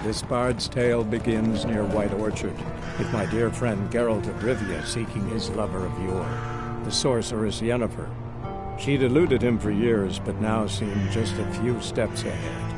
This bard's tale begins near White Orchard, with my dear friend Geralt of Rivia seeking his lover of yore, the sorceress Yennefer. She'd eluded him for years, but now seemed just a few steps ahead.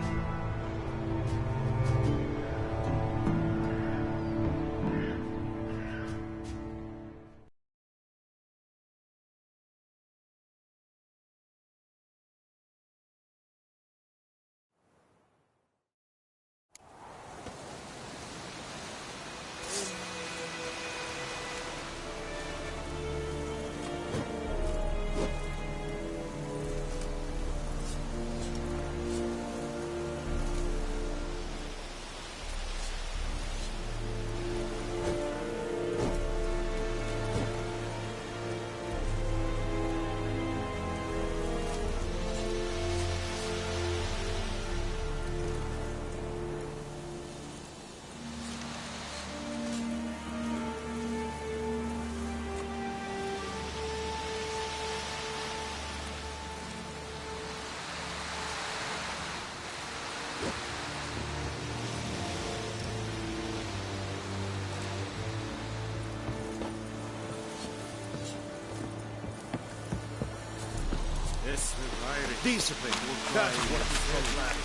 Discipline. That's what we call last.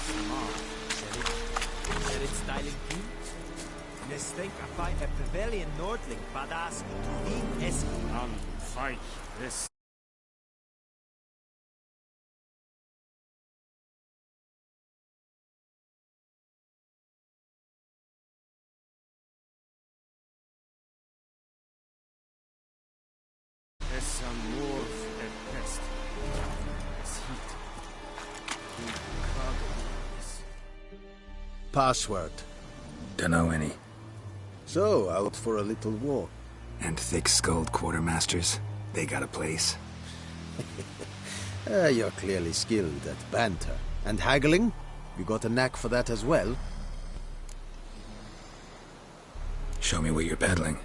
Serit styling key? Nes denk apai a pavilion Nordling badass wie es An fight this. Es amor et pest. Es heat. Password. Dunno any. So, out for a little walk. And thick-skulled quartermasters? They got a place? You're clearly skilled at banter. And haggling? You got a knack for that as well? Show me what you're peddling.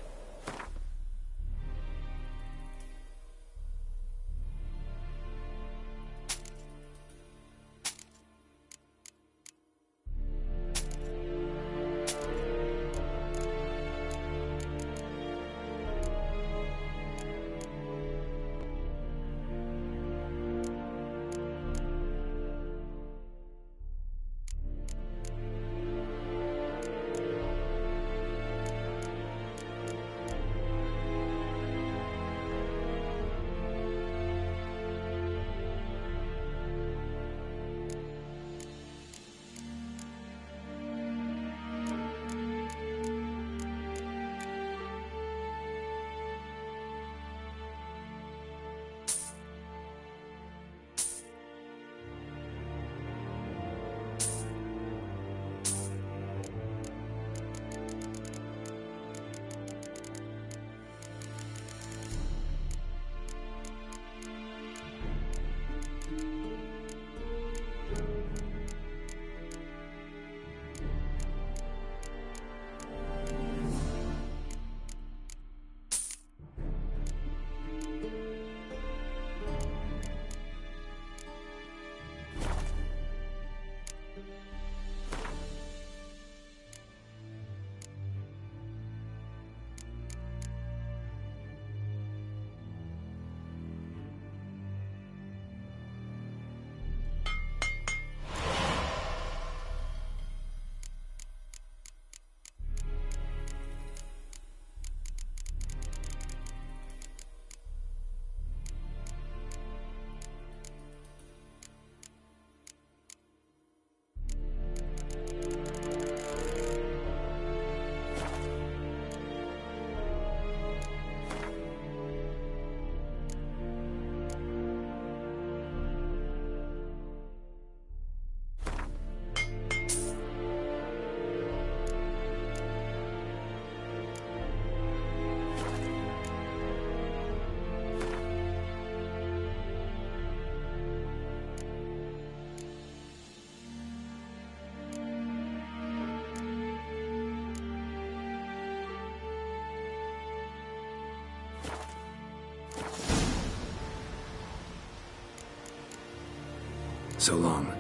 So long.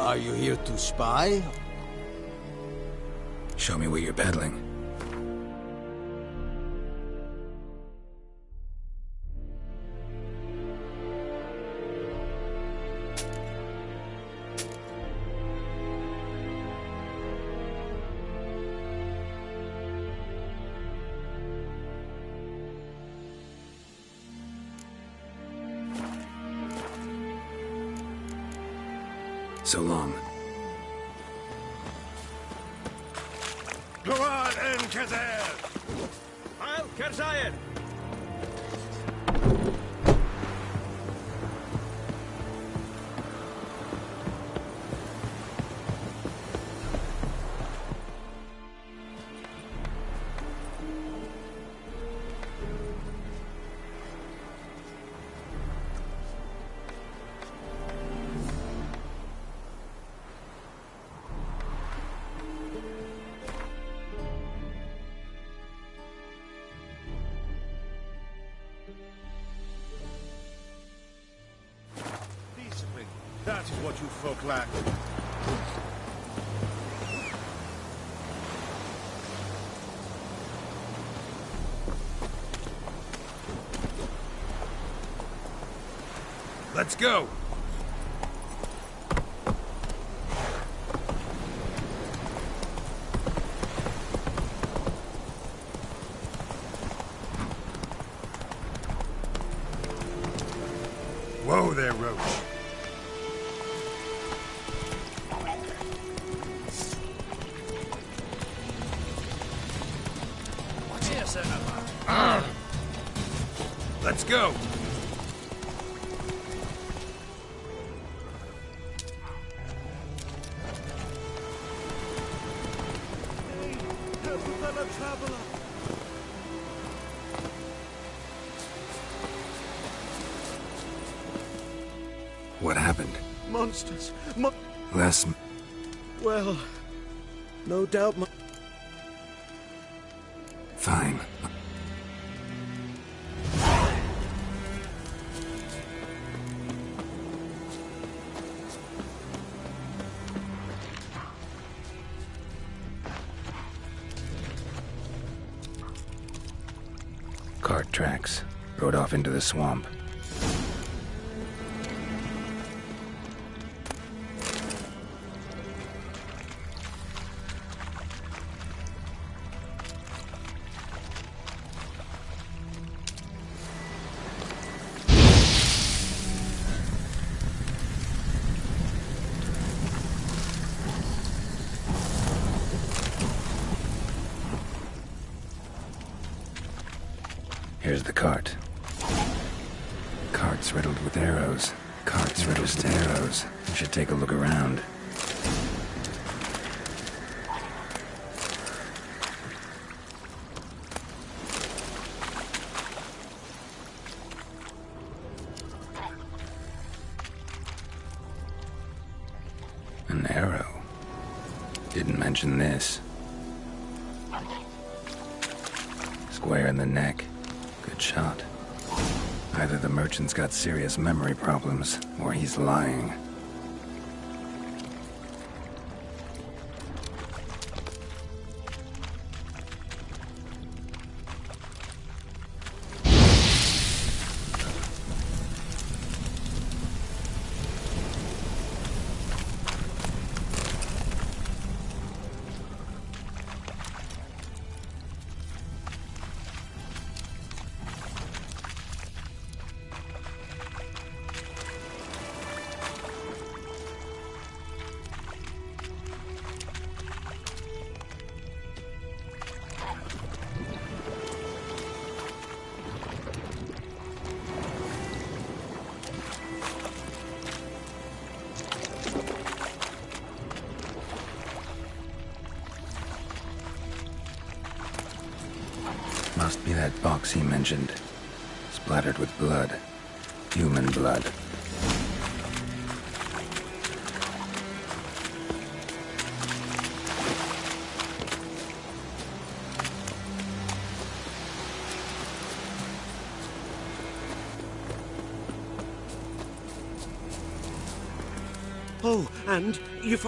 Are you here to spy? Show me what you're peddling. So long. Glorad and Kazer! Heil, Kerzayen! Discipline. That is what you folk lack. Let's go! Whoa there, Roach. Let's go! fellow traveler! What happened? Monsters! Les... Well, no doubt Fine. Cart tracks. Rode off into the swamp. Here's the cart. Cart's riddled with arrows. Cart's riddled with arrows. You should take a look around. An arrow. Didn't mention this. Square in the neck. Good shot. Either the merchant's got serious memory problems, or he's lying. Must be that box he mentioned. Splattered with blood. Human blood. Oh, and you...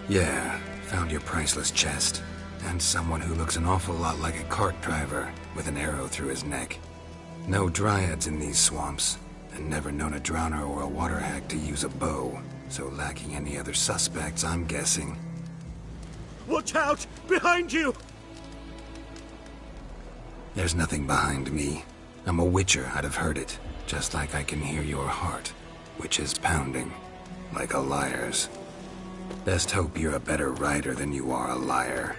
Yeah, found your priceless chest. And someone who looks an awful lot like a cart driver, with an arrow through his neck. No dryads in these swamps, and never known a drowner or a water hag to use a bow. So lacking any other suspects, I'm guessing. Watch out! Behind you! There's nothing behind me. I'm a witcher, I'd have heard it. Just like I can hear your heart, which is pounding, like a liar's. Best hope you're a better rider than you are a liar.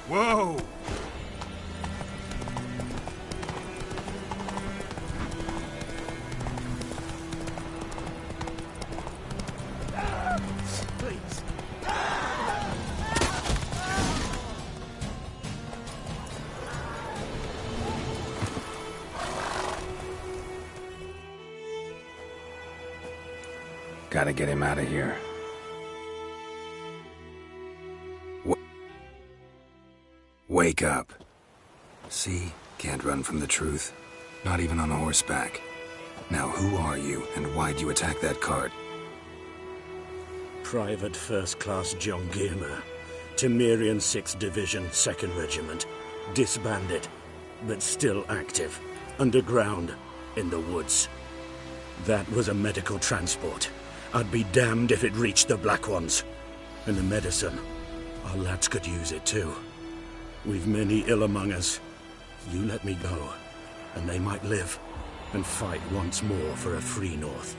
Whoa! Please. Gotta get him out of here. Wake up. See? Can't run from the truth. Not even on horseback. Now who are you, and why'd you attack that cart? Private First Class John Giermer, Temerian 6th Division, 2nd Regiment. Disbanded, but still active. Underground, in the woods. That was a medical transport. I'd be damned if it reached the Black Ones. And the medicine. Our lads could use it too. We've many ill among us. You let me go, and they might live, and fight once more for a free North.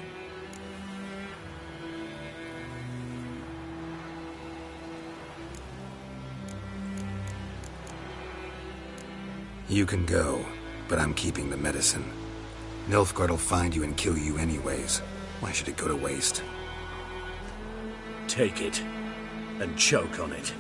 You can go, but I'm keeping the medicine. Nilfgaard will find you and kill you anyways. Why should it go to waste? Take it, and choke on it.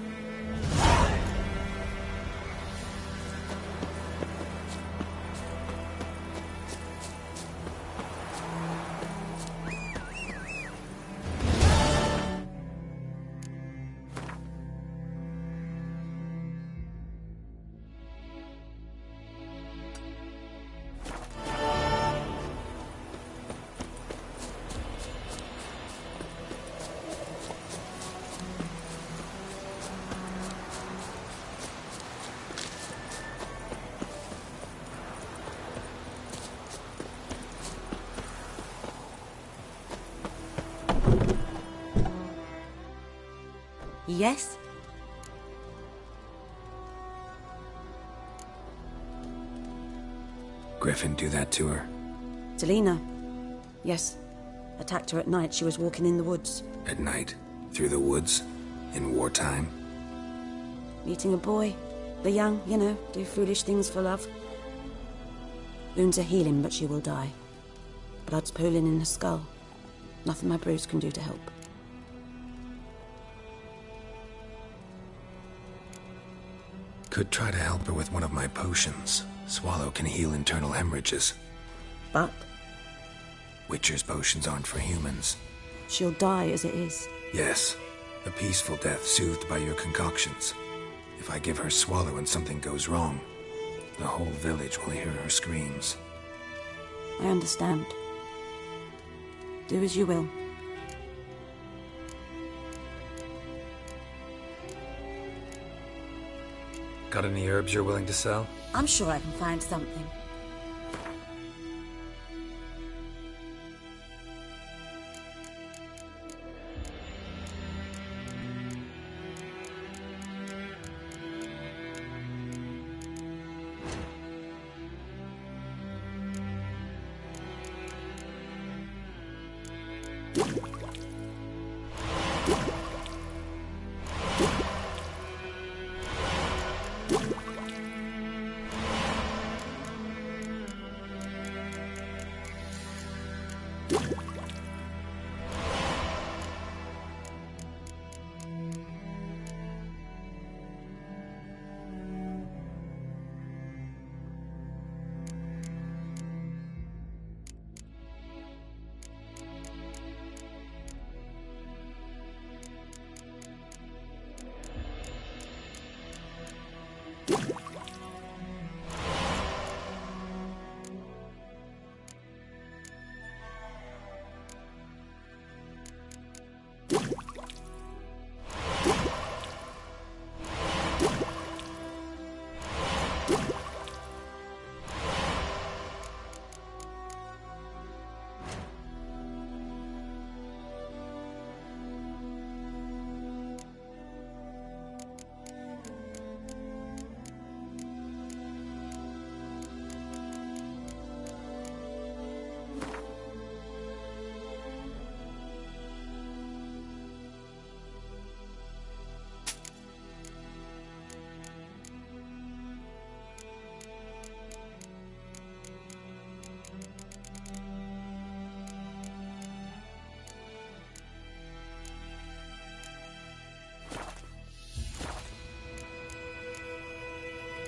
Yes? Griffin do that to her? Delina. Yes. Attacked her at night. She was walking in the woods. At night? Through the woods? In wartime? Meeting a boy. The young, you know, do foolish things for love. Wounds are healing, but she will die. Blood's pooling in her skull. Nothing my brews can do to help. Could try to help her with one of my potions. Swallow can heal internal hemorrhages. But Witcher's potions aren't for humans. she'll die as it is. Yes, a peaceful death soothed by your concoctions. If I give her Swallow and something goes wrong, the whole village will hear her screams. I understand. Do as you will. Got any herbs you're willing to sell? I'm sure I can find something.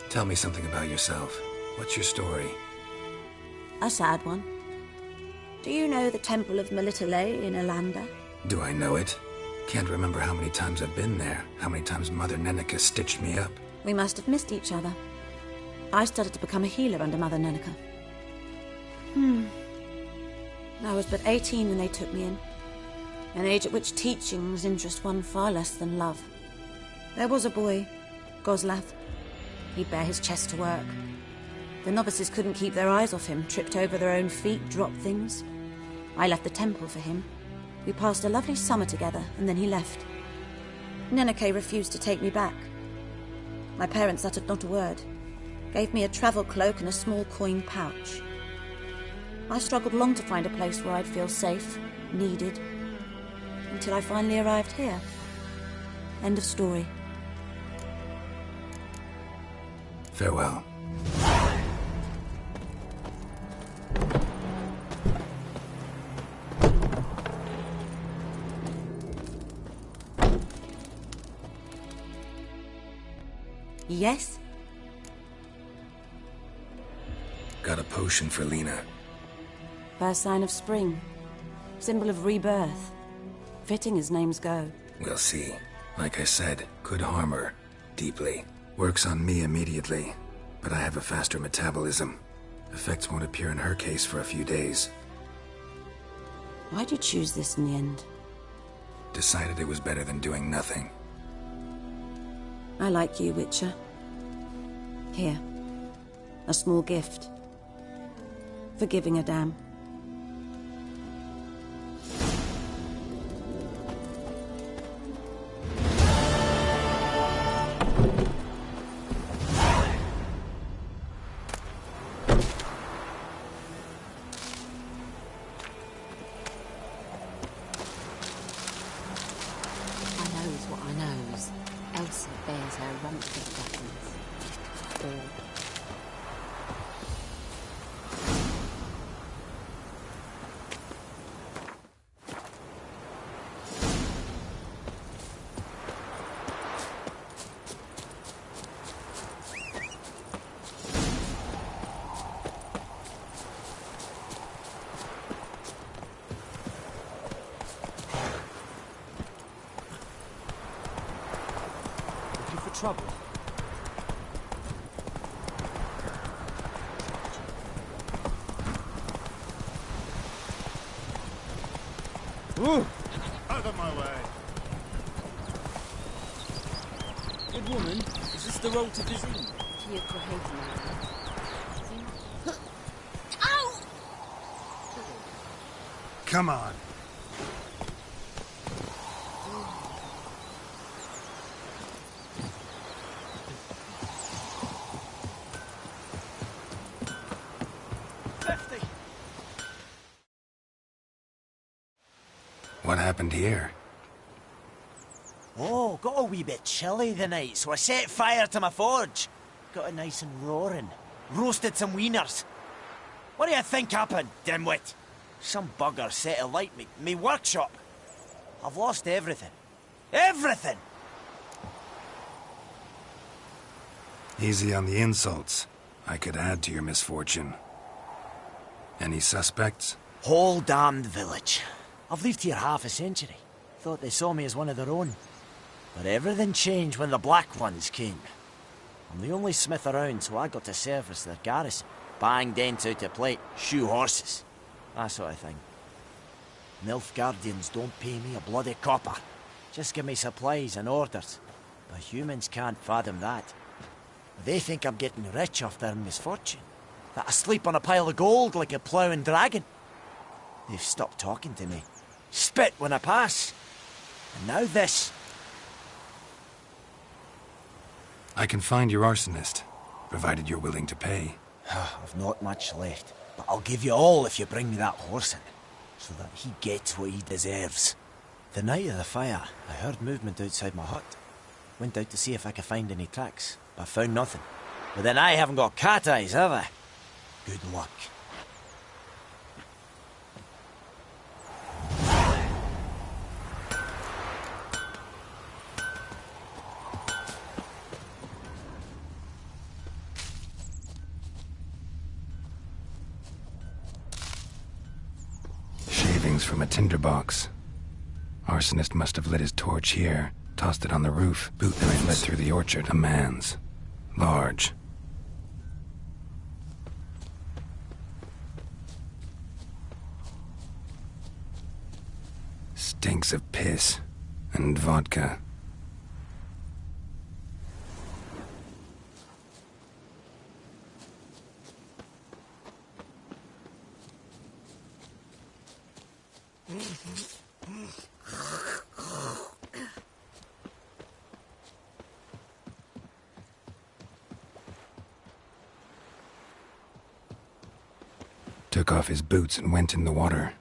Tell me something about yourself. What's your story? A sad one. Do you know the Temple of Melitele in Elanda? Do I know it? Can't remember how many times I've been there, how many times Mother Neneka stitched me up. We must have missed each other. I started to become a healer under Mother Neneka. I was but 18 when they took me in. An age at which teachings interest one far less than love. There was a boy, Goslath. He'd bare his chest to work. The novices couldn't keep their eyes off him, tripped over their own feet, dropped things. I left the temple for him. We passed a lovely summer together, and then he left. Neneke refused to take me back. My parents uttered not a word, gave me a travel cloak and a small coin pouch. I struggled long to find a place where I'd feel safe, needed, until I finally arrived here. End of story. Farewell. Yes? Got a potion for Lena. First sign of spring. Symbol of rebirth. Fitting as names go. We'll see. Like I said, could harm her. Deeply. Works on me immediately. But I have a faster metabolism. Effects won't appear in her case for a few days. Why'd you choose this in the end? Decided it was better than doing nothing. I like you, Witcher. Here. A small gift. For giving a damn. Trouble. Ooh! Out of my way! Good woman, is this the road to Vizine? Ow! Come on. What happened here? Oh, got a wee bit chilly the night, so I set fire to my forge. Got it nice and roaring. Roasted some wieners. What do you think happened, dimwit? Some bugger set alight me workshop. I've lost everything. Everything! Easy on the insults. I could add to your misfortune. Any suspects? Whole damned village. I've lived here half a century. Thought they saw me as one of their own. But everything changed when the Black Ones came. I'm the only smith around, so I got to service their garrison. Bang dents out of plate, shoe horses. That sort of thing. Nilfgaardians don't pay me a bloody copper. Just give me supplies and orders. But humans can't fathom that. They think I'm getting rich off their misfortune. That I sleep on a pile of gold like a ploughing dragon. They've stopped talking to me. Spit when I pass. And now this. I can find your arsonist, provided you're willing to pay. I've not much left, but I'll give you all if you bring me that horse in, so that he gets what he deserves. The night of the fire, I heard movement outside my hut. Went out to see if I could find any tracks, but found nothing. But then I haven't got cat eyes, have I? Good luck. Markings from a tinderbox. Arsonist must have lit his torch here, tossed it on the roof. Boot print led through the orchard. A man's. Large. Stinks of piss and vodka. Took off his boots and went in the water.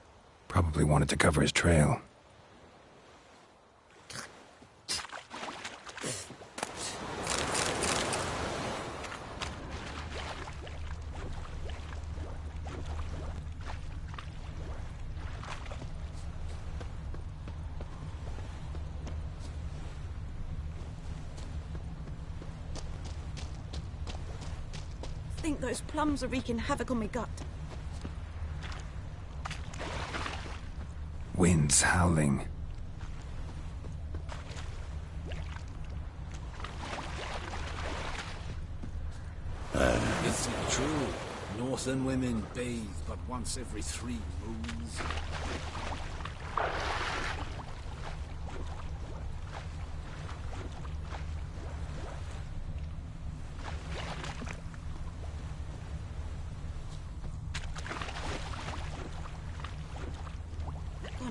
Probably wanted to cover his trail. I think those plums are wreaking havoc on my gut. Wind's howling. It's true. Northern women bathe but once every 3 moons.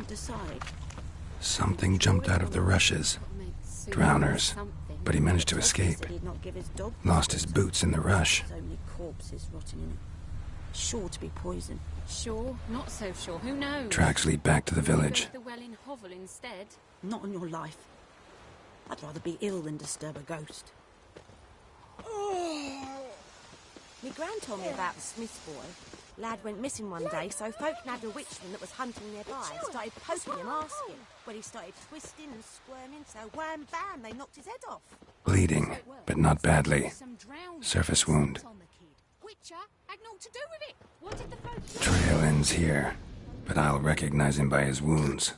Decide. Something jumped out of the rushes. Drowners. But he managed to escape. Lost his boots in the rush. So many corpses rotting in it. Sure to be poison. Sure, not so sure. Who knows? Tracks lead back to the village. The well in Hovel instead. Not on your life. I'd rather be ill than disturb a ghost. My gran told me about the Smith boy. Lad went missing one day, so folk nabbed a witchman that was hunting nearby. Started poking him, asking. Well, he started twisting and squirming, so wham bam, they knocked his head off. Bleeding, but not badly. Surface wound. Witcher had naught to do with it. What did the folk... Trail ends here, but I'll recognize him by his wounds.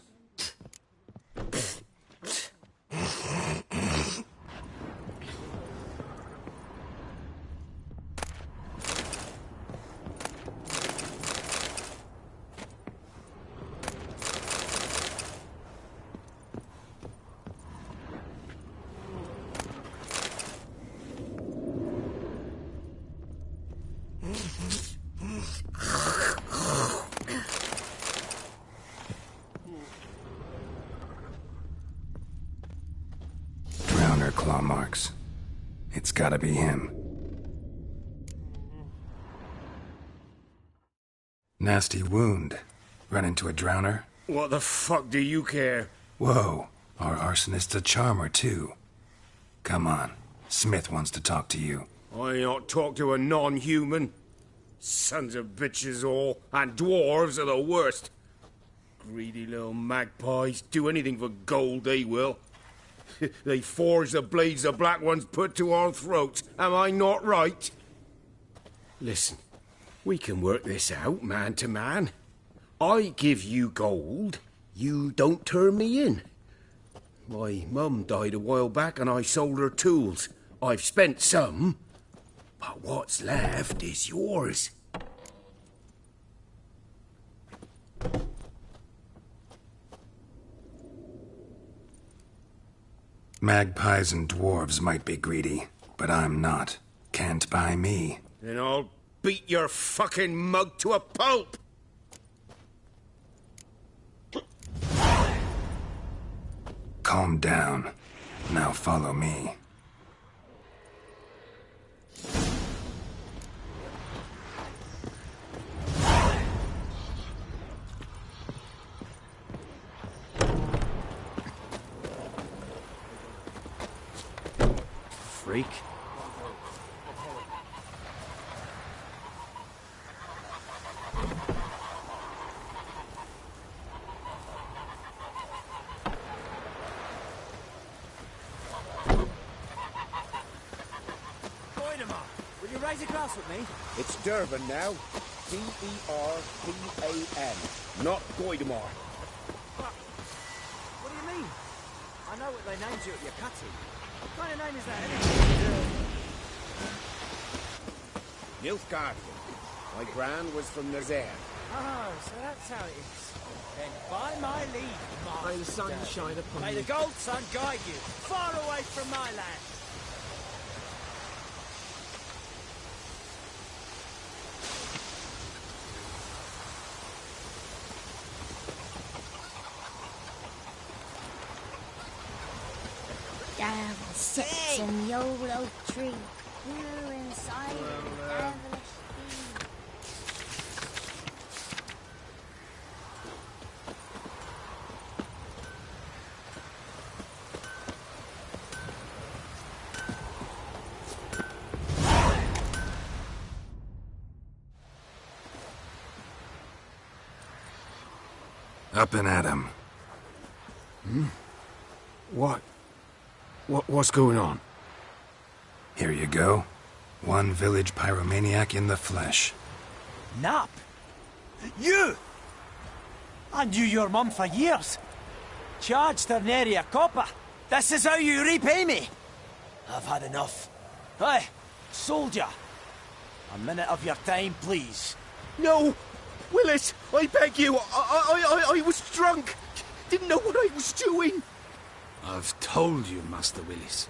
Drowner claw marks. It's gotta be him. Nasty wound. Run into a drowner? What the fuck do you care? Whoa, our arsonist's a charmer too. Come on, Smith wants to talk to you. I ain't not talk to a non-human. Sons of bitches all, and dwarves are the worst. Greedy little magpies, do anything for gold, they will. They forge the blades the black ones put to our throats, am I not right? Listen, we can work this out, man to man. I give you gold, you don't turn me in. My mum died a while back and I sold her tools. I've spent some, but what's left is yours. Magpies and dwarves might be greedy, but I'm not. Can't buy me. Then I'll beat your fucking mug to a pulp! Calm down. Now follow me. Freak. Will you raise a glass with me? It's Durban now. Derpan, not Goidemar. What do you mean? I know what they named you at your cutting. What kind of name is that anyway? Nilfgaard. My gran was from Nazaire. Oh, so that's how it is. Then by my leave, Master. May the sun shine upon May you. the gold sun guide you, far away from my land. Devil sits in the old oak tree, here inside the devilish bee. Up and at 'em. What's going on? Here you go. One village pyromaniac in the flesh. Nap? You? I knew your mum for years. Charged her nary a copper. This is how you repay me. I've had enough. Hey, soldier. A minute of your time, please. No! Willis, I beg you, I was drunk. Didn't know what I was doing. I've told you, Master Willis.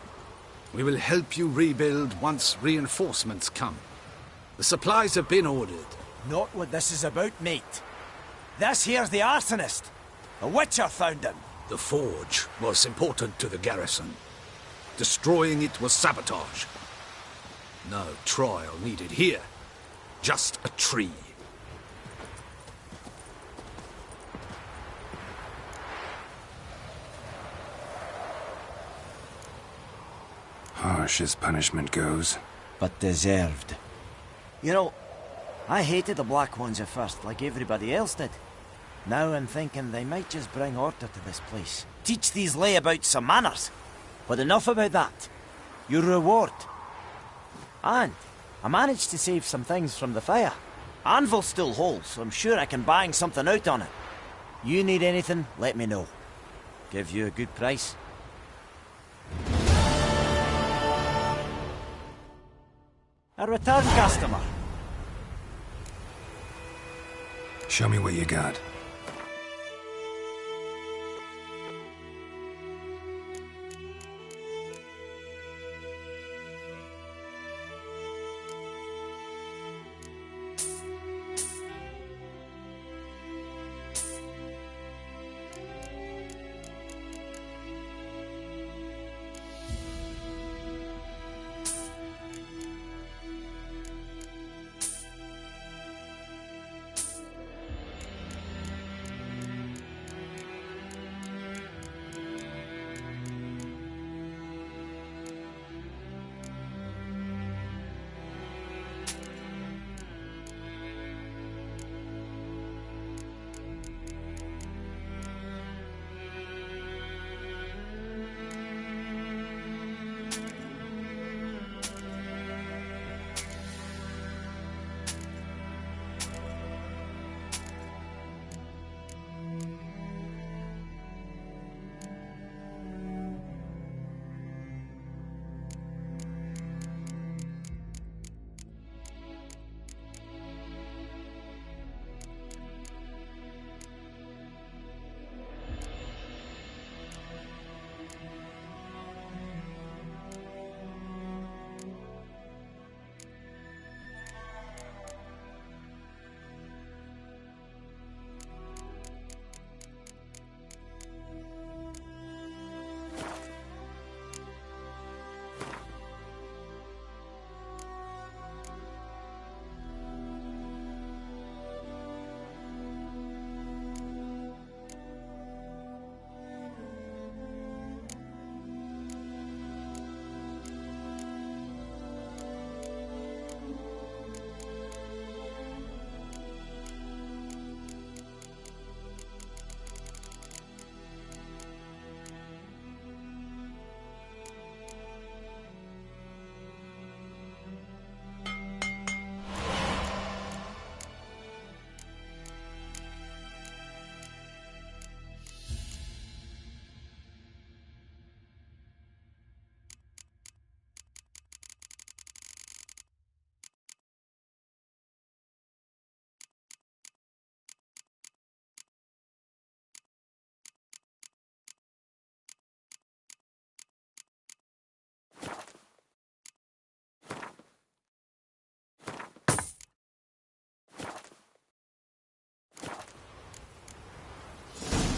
We will help you rebuild once reinforcements come. The supplies have been ordered. Not what this is about, mate. This here's the arsonist. The Witcher found him. The forge was important to the garrison. Destroying it was sabotage. No trial needed here. Just a tree. Harsh as punishment goes. But deserved. You know, I hated the Black Ones at first, like everybody else did. Now I'm thinking they might just bring order to this place. Teach these layabouts some manners. But enough about that. Your reward. And I managed to save some things from the fire. Anvil's still whole, so I'm sure I can bang something out on it. You need anything, let me know. Give you a good price. A return customer. Show me what you got.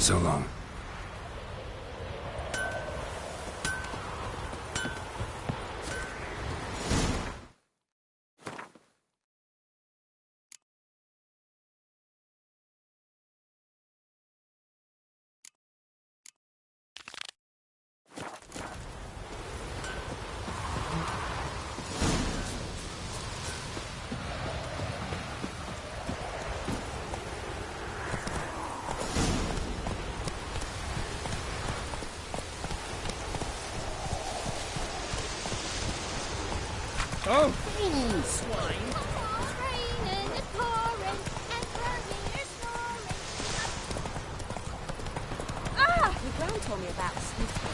So long. Oh, swine! It's raining and pouring and burning and snoring. Ah! My gran told me about the Smith boy.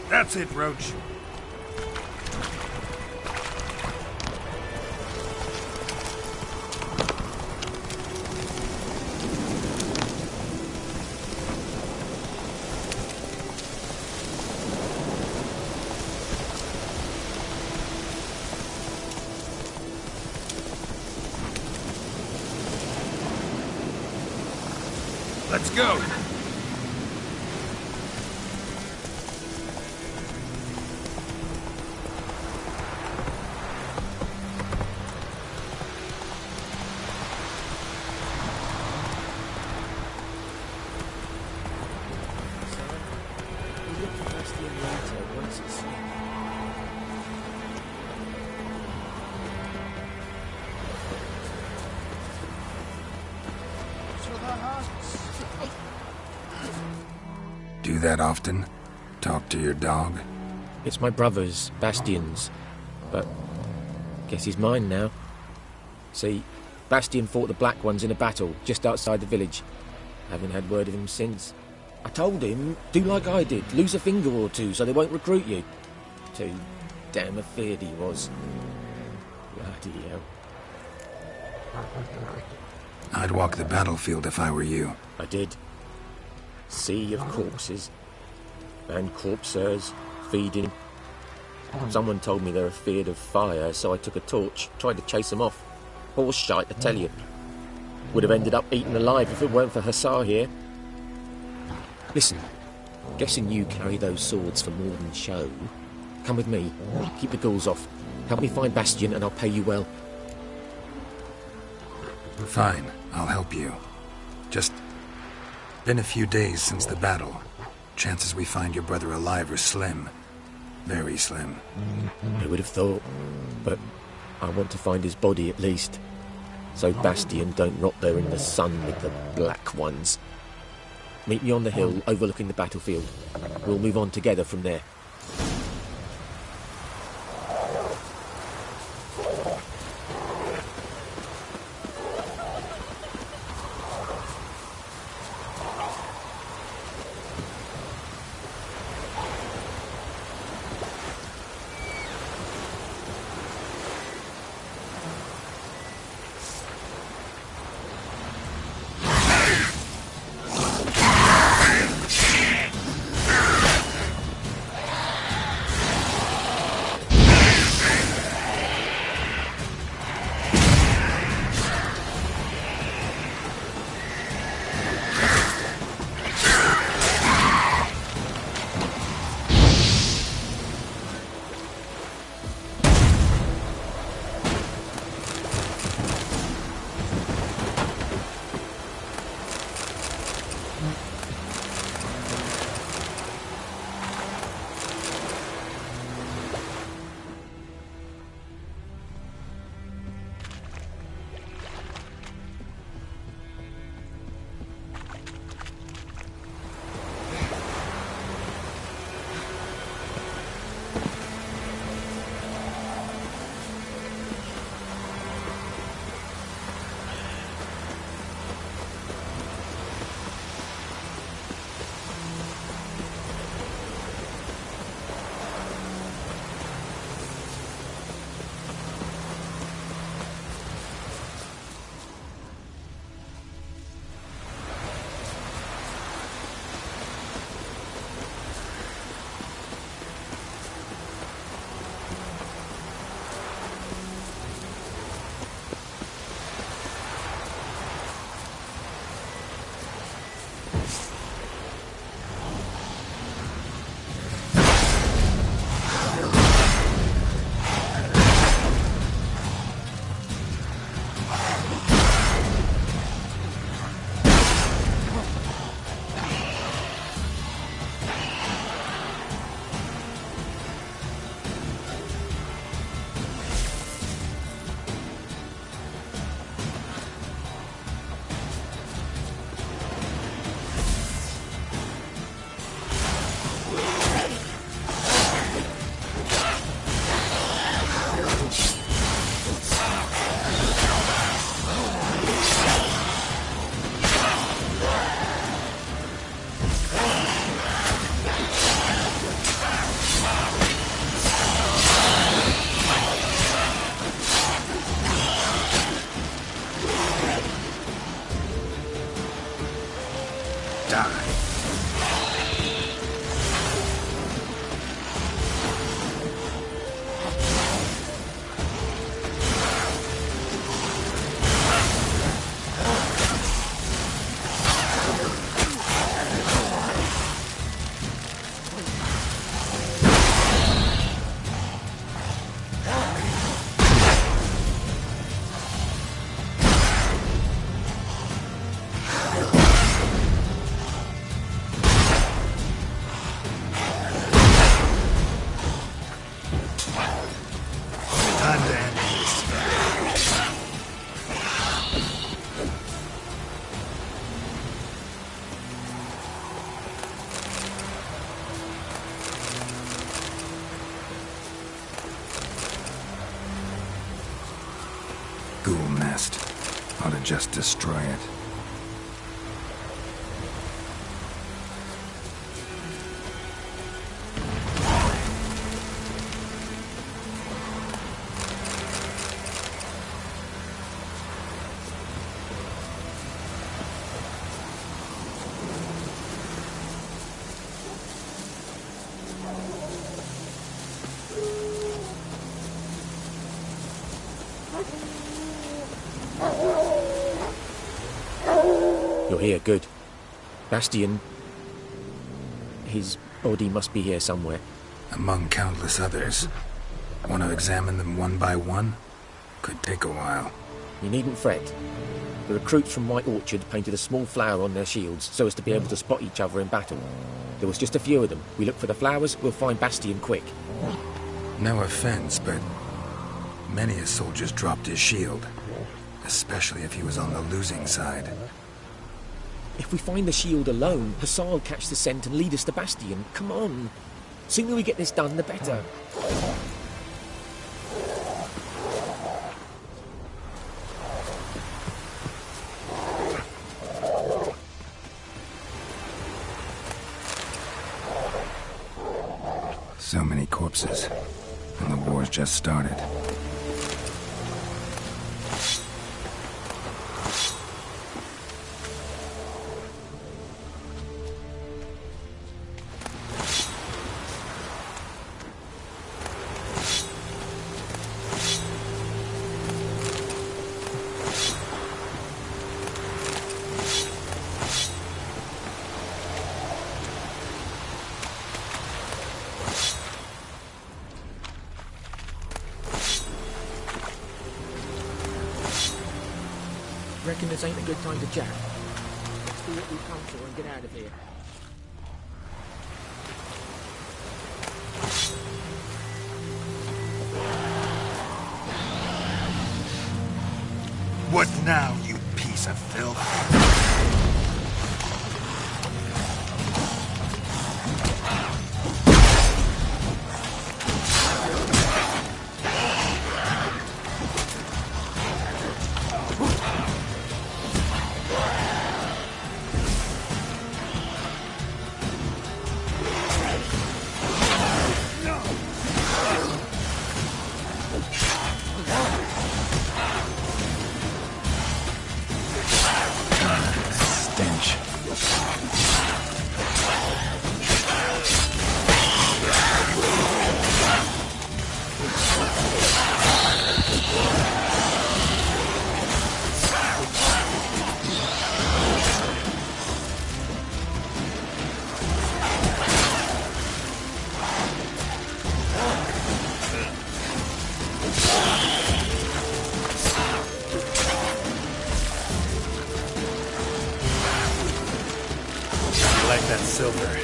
That's it, Roach. Let's go! Do that often? Talk to your dog? It's my brother's, Bastian's, but guess he's mine now. See, Bastian fought the Black Ones in a battle just outside the village. Haven't had word of him since. I told him, do like I did, lose a finger or two so they won't recruit you. Too damn afeard he was. Bloody hell. I'd walk the battlefield if I were you. I did. Sea of corpses. And corpsers feeding. Someone told me they're afeard of fire, so I took a torch, tried to chase them off. Horse shite, I tell you. Would have ended up eaten alive if it weren't for Hussar here. Listen, guessing you carry those swords for more than show. Come with me, keep the ghouls off. Help me find Bastian and I'll pay you well. Fine, I'll help you. Just been a few days since the battle. Chances we find your brother alive are slim. Very slim. I would have thought, but I want to find his body at least. So Bastian don't rot there in the sun with the Black Ones. Meet me on the hill overlooking the battlefield. We'll move on together from there. ought to just destroy it. You're here, good. Bastian... his body must be here somewhere. Among countless others. Want to examine them one by one? Could take a while. You needn't fret. The recruits from White Orchard painted a small flower on their shields so as to be able to spot each other in battle. There was just a few of them. We look for the flowers, we'll find Bastian quick. No offense, but many a soldier's dropped his shield. Especially if he was on the losing side. If we find the shield alone, Hussar will catch the scent and lead us to Bastian. Come on. Sooner we get this done, the better. So many corpses, and the war's just started. Reckon this ain't a good time to chat. Let's do what we've come for and get out of here. What now, you piece of filth? That silver.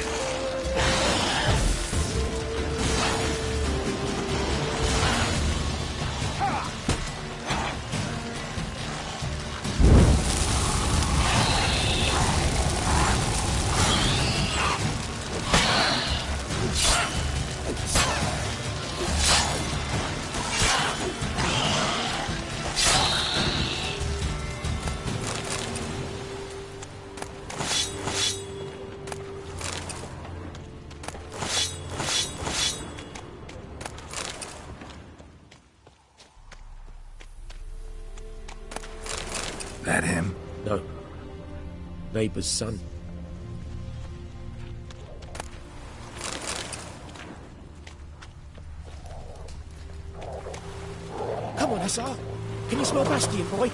That him? No. Neighbour's son. Come on, Hussar. Can you smell Bastian, boy?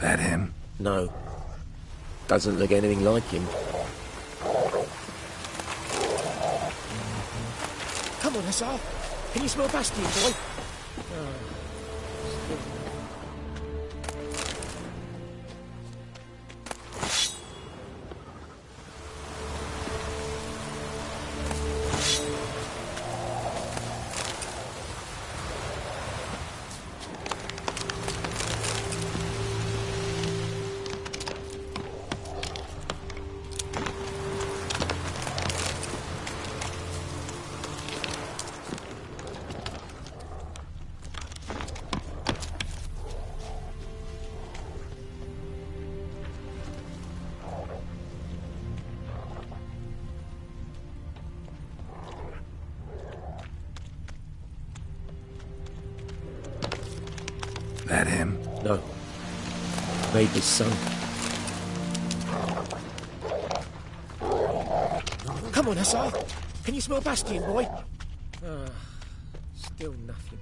That him? No. Doesn't look anything like him. Come on, Hussar. Can you smell Bastion, boy? That him? No. Maybe's son. Come on, Hussar. Can you smell Bastion, boy? Still nothing.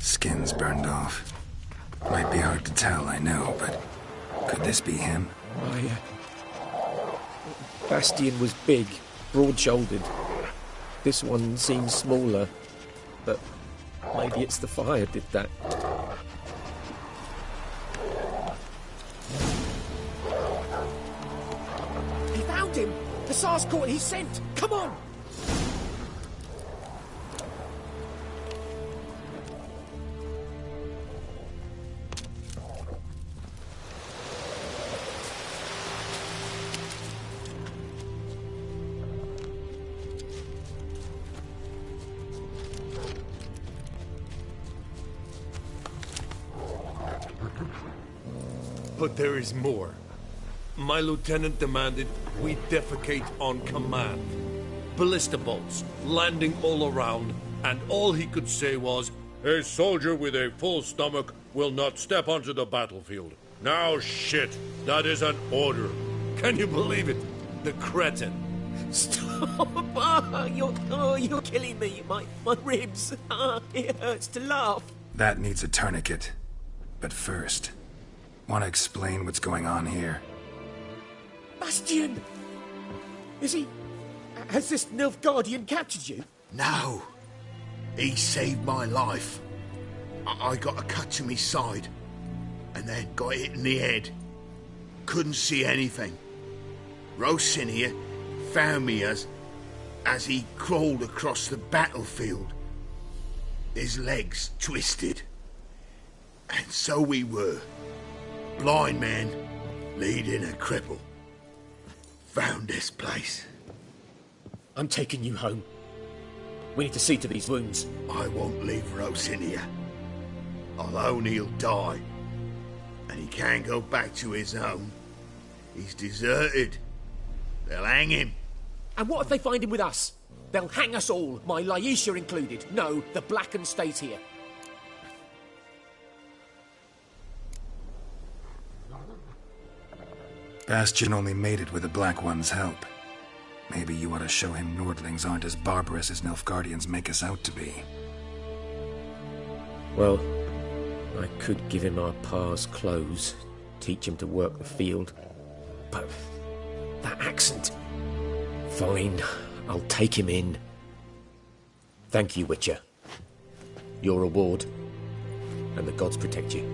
Skin's burned off. Might be hard to tell, I know, but could this be him? Bastion was big, broad-shouldered. This one seems smaller, but maybe it's the fire did that. He found him! The Tsar's caught his scent! Come on! But there is more. My lieutenant demanded we defecate on command. Ballista bolts, landing all around, and all he could say was, "A soldier with a full stomach will not step onto the battlefield." Now shit, that is an order. Can you believe it? The cretin. Stop! You're killing me. My ribs. It hurts to laugh. That needs a tourniquet. But first, want to explain what's going on here? Bastion! Is he... Has this Nilfgaardian captured you? No. He saved my life. I got a cut to my side, and then got hit in the head. Couldn't see anything. Rosinia found me as he crawled across the battlefield. His legs twisted. And so we were. Blind man leading a cripple. Found this place. I'm taking you home. We need to see to these wounds. I won't leave Rosinia. Alone he'll die. And he can't go back to his home. He's deserted. They'll hang him. And what if they find him with us? They'll hang us all, my Laisha included. No, the Blacken stays here. Bastion only made it with the Black One's help. Maybe you ought to show him Nordlings aren't as barbarous as Nilfgaardians make us out to be. Well, I could give him our pa's clothes, teach him to work the field. But that accent... Fine, I'll take him in. Thank you, Witcher. Your reward, and the gods protect you.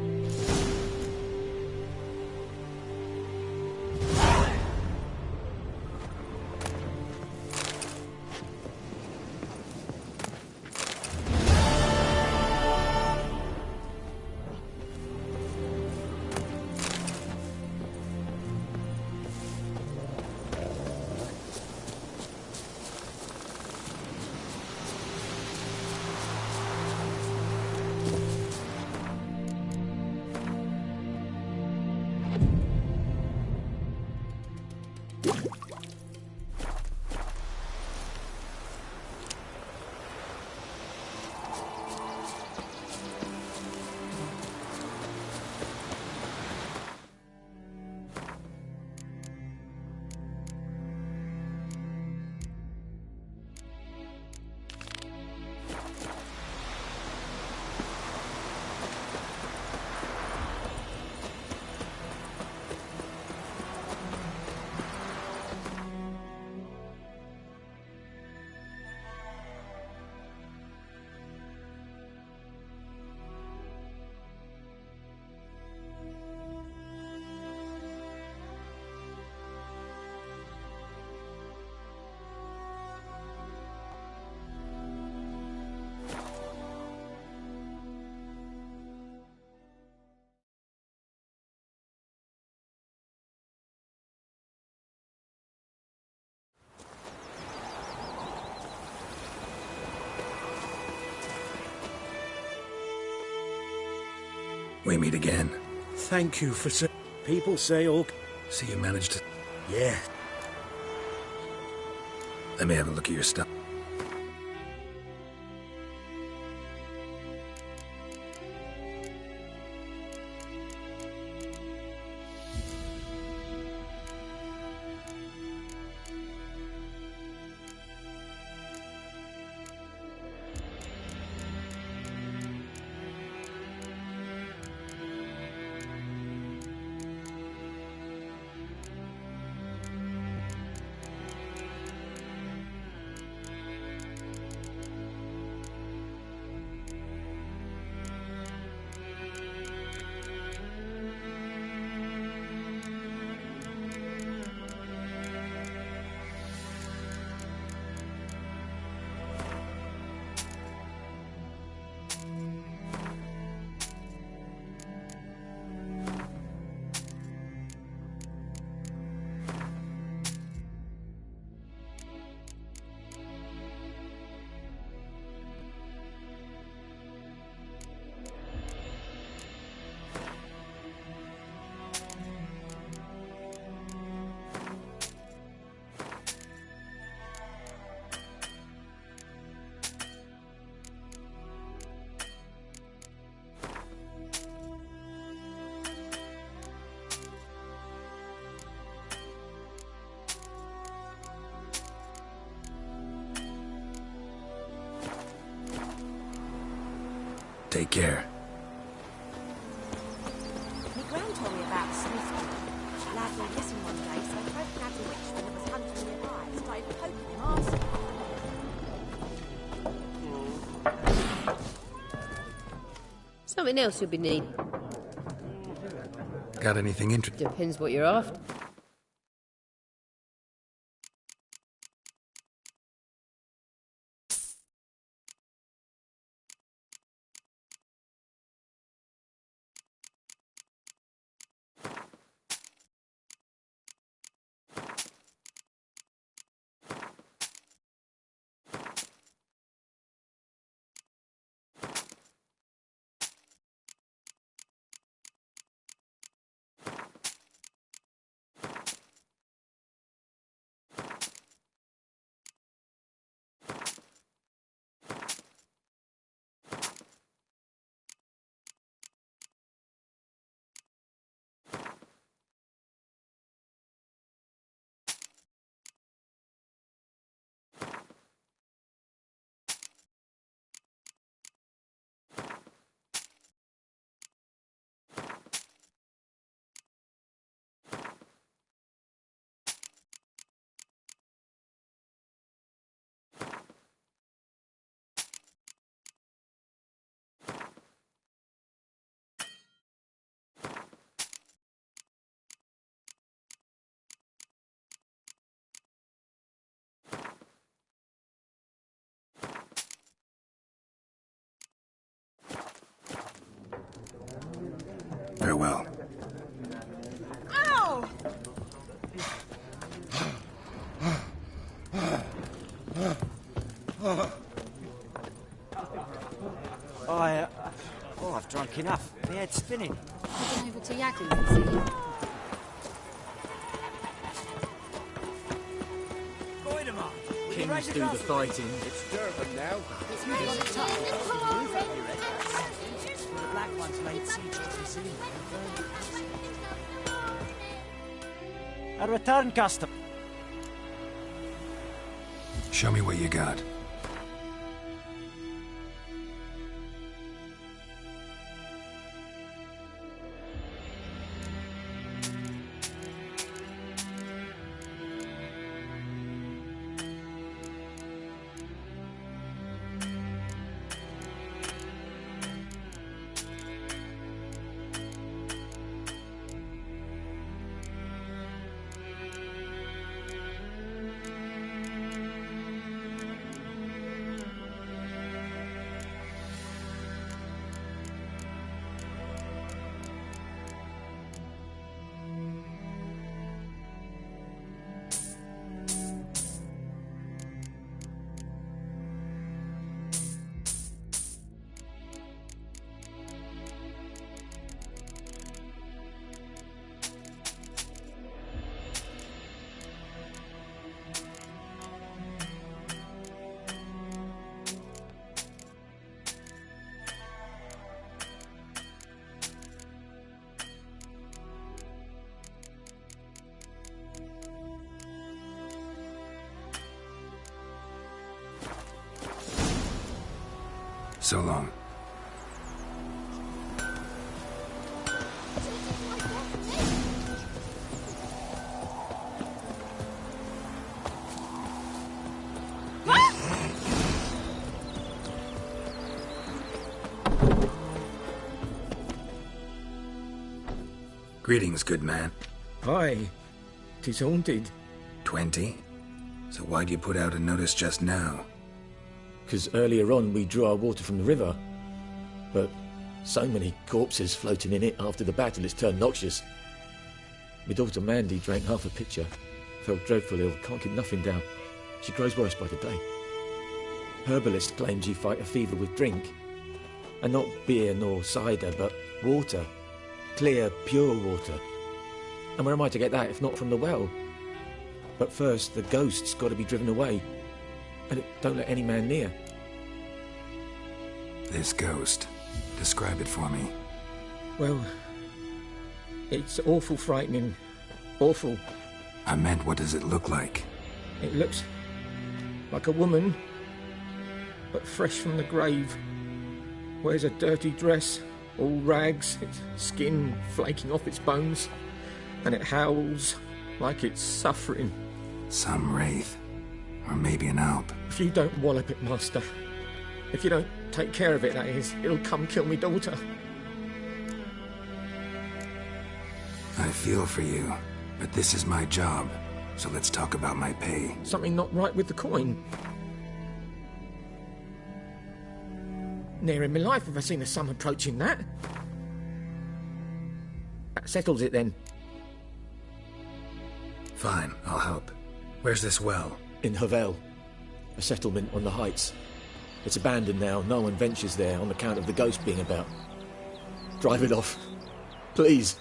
We meet again. Thank you for people say all... See, you managed to... Yeah. Let me have a look at your stuff. Take care. My gran told me about Smith. Lad went missing one day, so folk nabbed a witchman that was hunting nearby. Started poking him asking. Something else you'll be needing. Got anything interesting? Depends what you're after. Farewell. Ow! I've drunk enough. My head's spinning. Heading over to Yaku, you see. kings do the fighting. It's Durban now. The Black Ones laid siege to Brazil. A return custom. Show me what you got. So long. Greetings, good man. Aye. 'Tis haunted. 20? So why'd you put out a notice just now? Because earlier on we drew our water from the river. But so many corpses floating in it after the battle it's turned noxious. My daughter Mandy drank half a pitcher. Felt dreadful ill, can't keep nothing down. She grows worse by the day. Herbalist claims you fight a fever with drink. And not beer nor cider, but water. Clear, pure water. And where am I to get that if not from the well? But first, the ghost's got to be driven away. And it don't let any man near. This ghost. Describe it for me. Well, it's awful frightening. Awful. I meant, what does it look like? It looks like a woman, but fresh from the grave. Wears a dirty dress, all rags, its skin flaking off its bones, and it howls like it's suffering. Some wraith. Or maybe an alp. If you don't wallop it, Master, if you don't take care of it, that is, it'll come kill me daughter. I feel for you, but this is my job, so let's talk about my pay. Something not right with the coin. Ne'er in my life have I seen a sum approaching that. That settles it then. Fine, I'll help. Where's this well? In Havel, a settlement on the heights. It's abandoned now, no one ventures there on account of the ghost being about. Drive it off, please.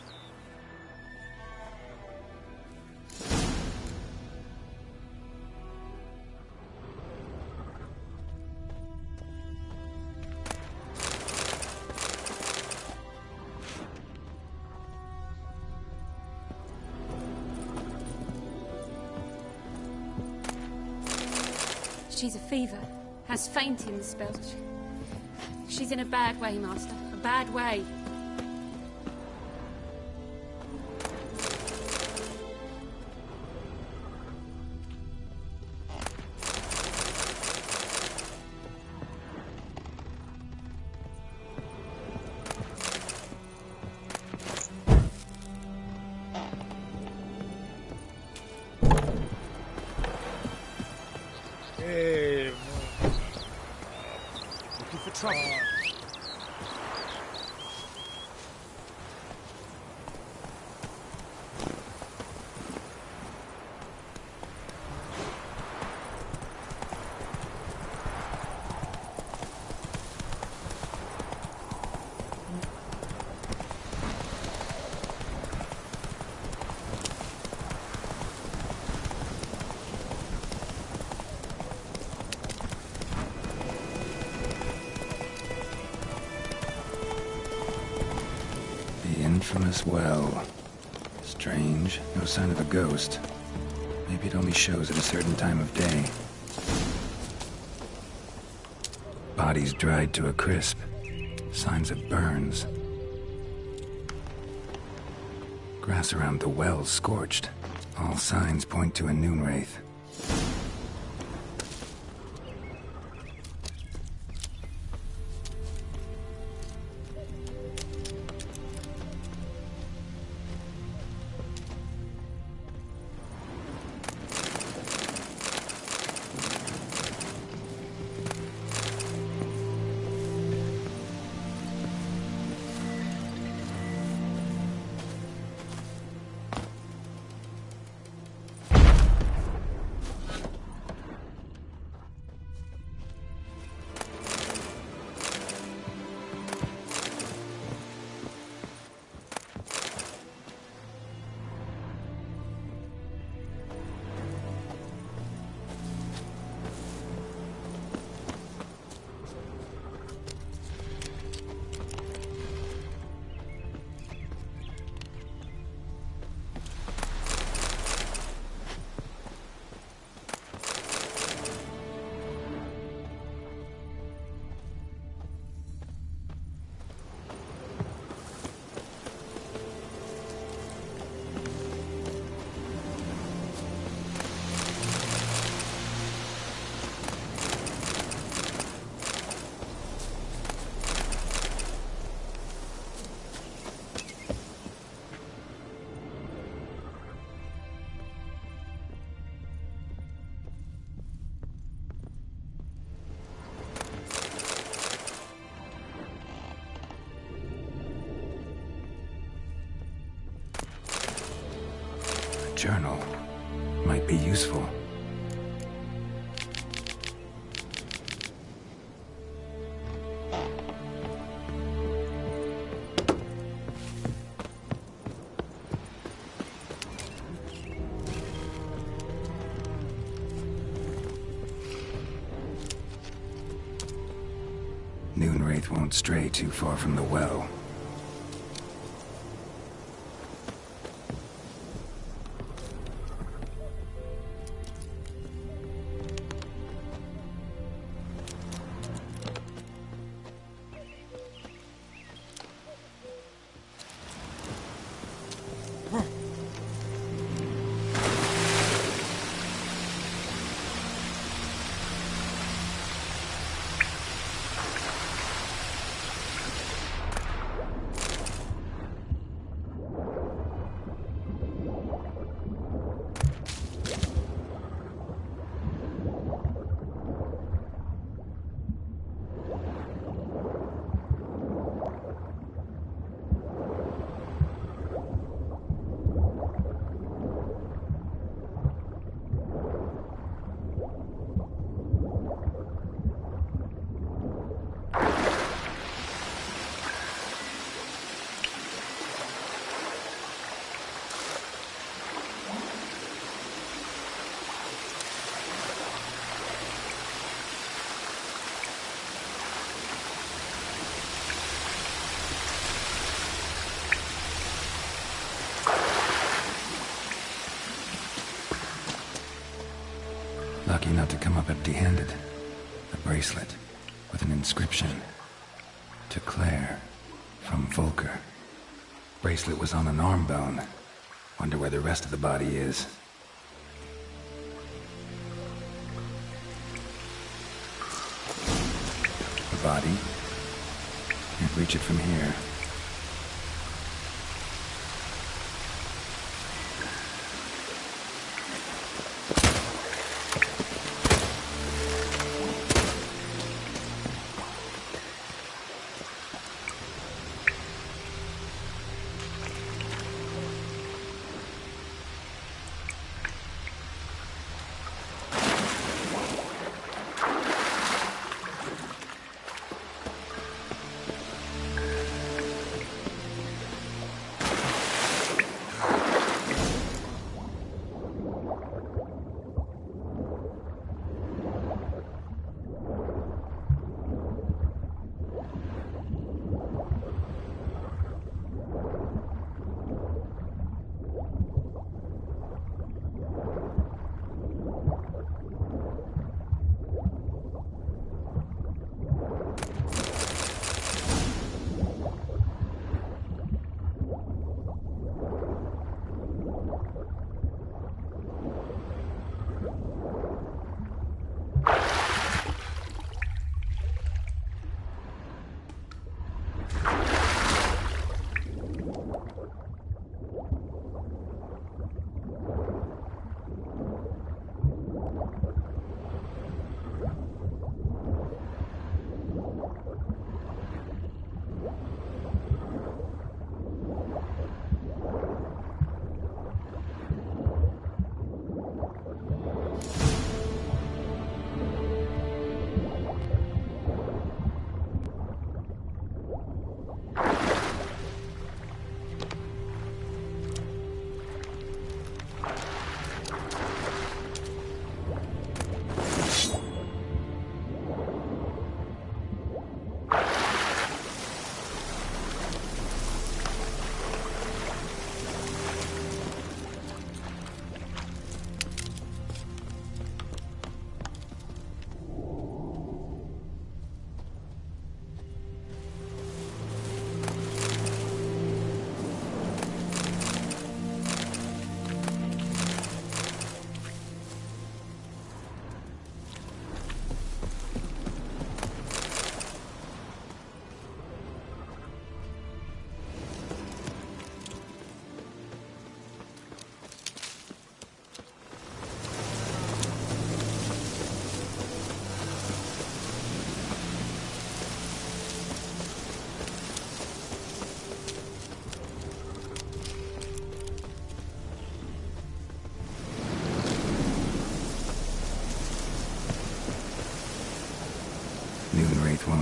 She's a fever, has fainting spells. She's in a bad way, Master. A bad way. Looking for trouble. infamous well. Strange, no sign of a ghost. Maybe it only shows at a certain time of day. Bodies dried to a crisp. Signs of burns. Grass around the well scorched. All signs point to a Noonwraith. Journal might be useful. Noonwraith won't stray too far from the well. Lucky not to come up empty-handed. A bracelet with an inscription. To Claire, from Volker. Bracelet was on an arm bone. Wonder where the rest of the body is. The body? Can't reach it from here.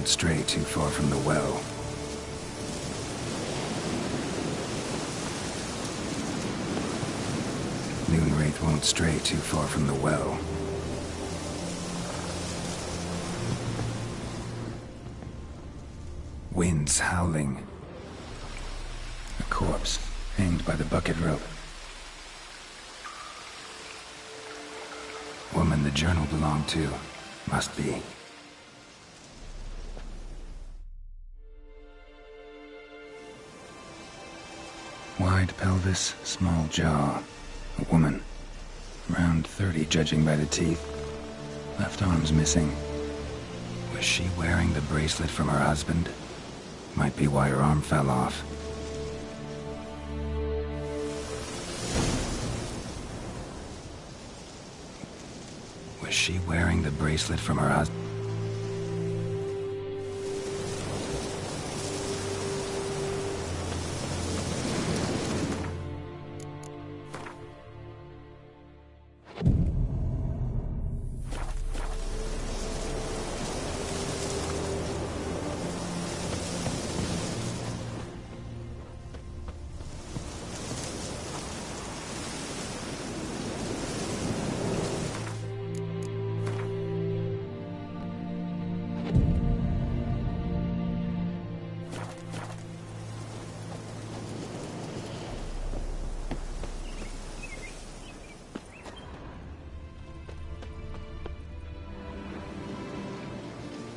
won't stray too far from the well. Moonwraith won't stray too far from the well. Winds howling. A corpse hanged by the bucket rope. Woman the journal belonged to. Must be. Wide pelvis, small jaw. A woman. Around 30, judging by the teeth. Left arm's missing. Was she wearing the bracelet from her husband? Might be why her arm fell off. Was she wearing the bracelet from her husband?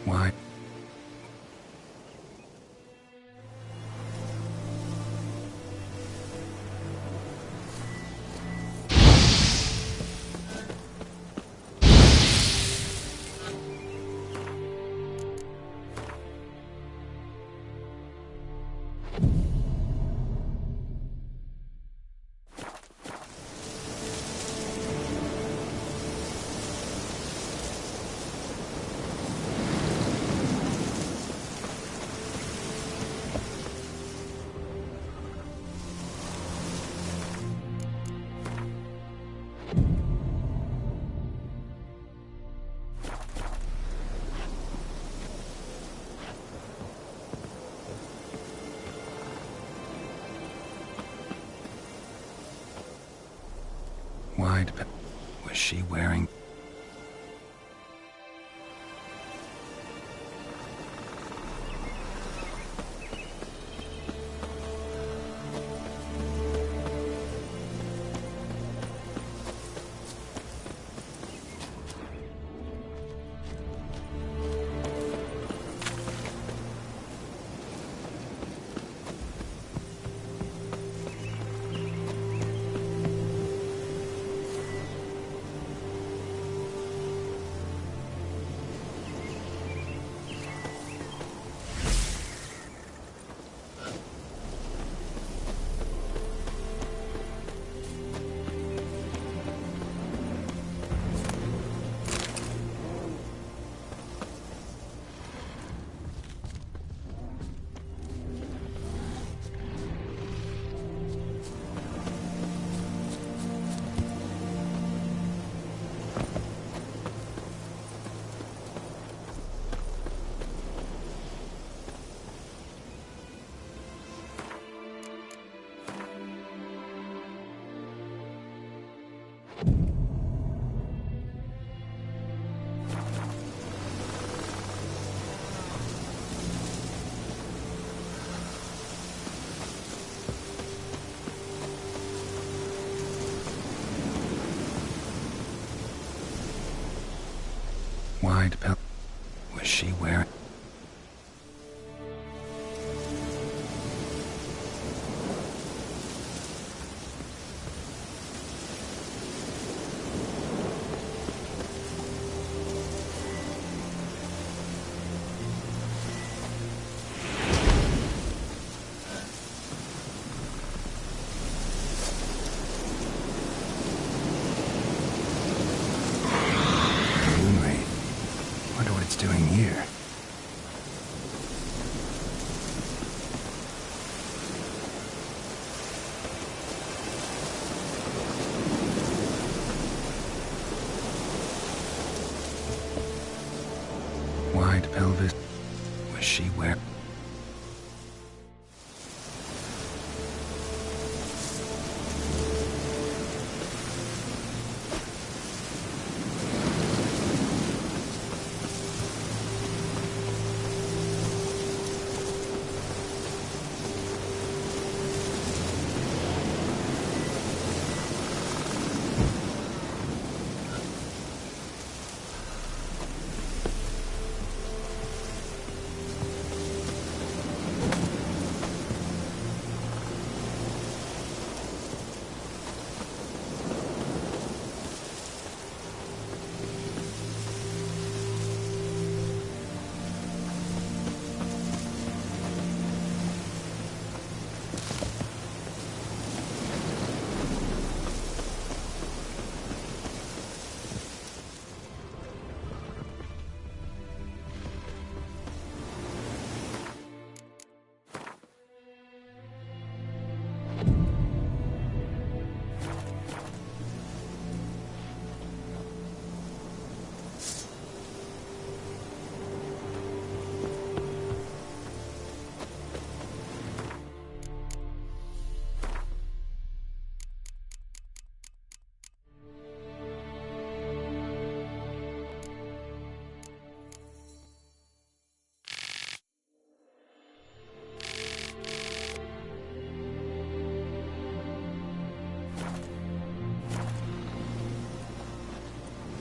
Why? Was she wearing? Wide belt. Was she wearing? Doing here?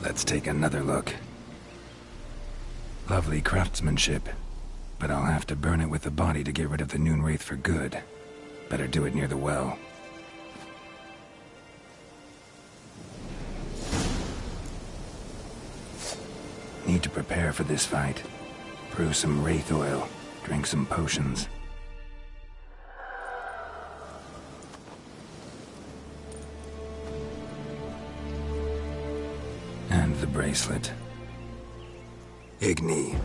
Let's take another look. Lovely craftsmanship, but I'll have to burn it with the body to get rid of the Noonwraith for good. Better do it near the well. Need to prepare for this fight. Brew some wraith oil, drink some potions. And the bracelet. Igni.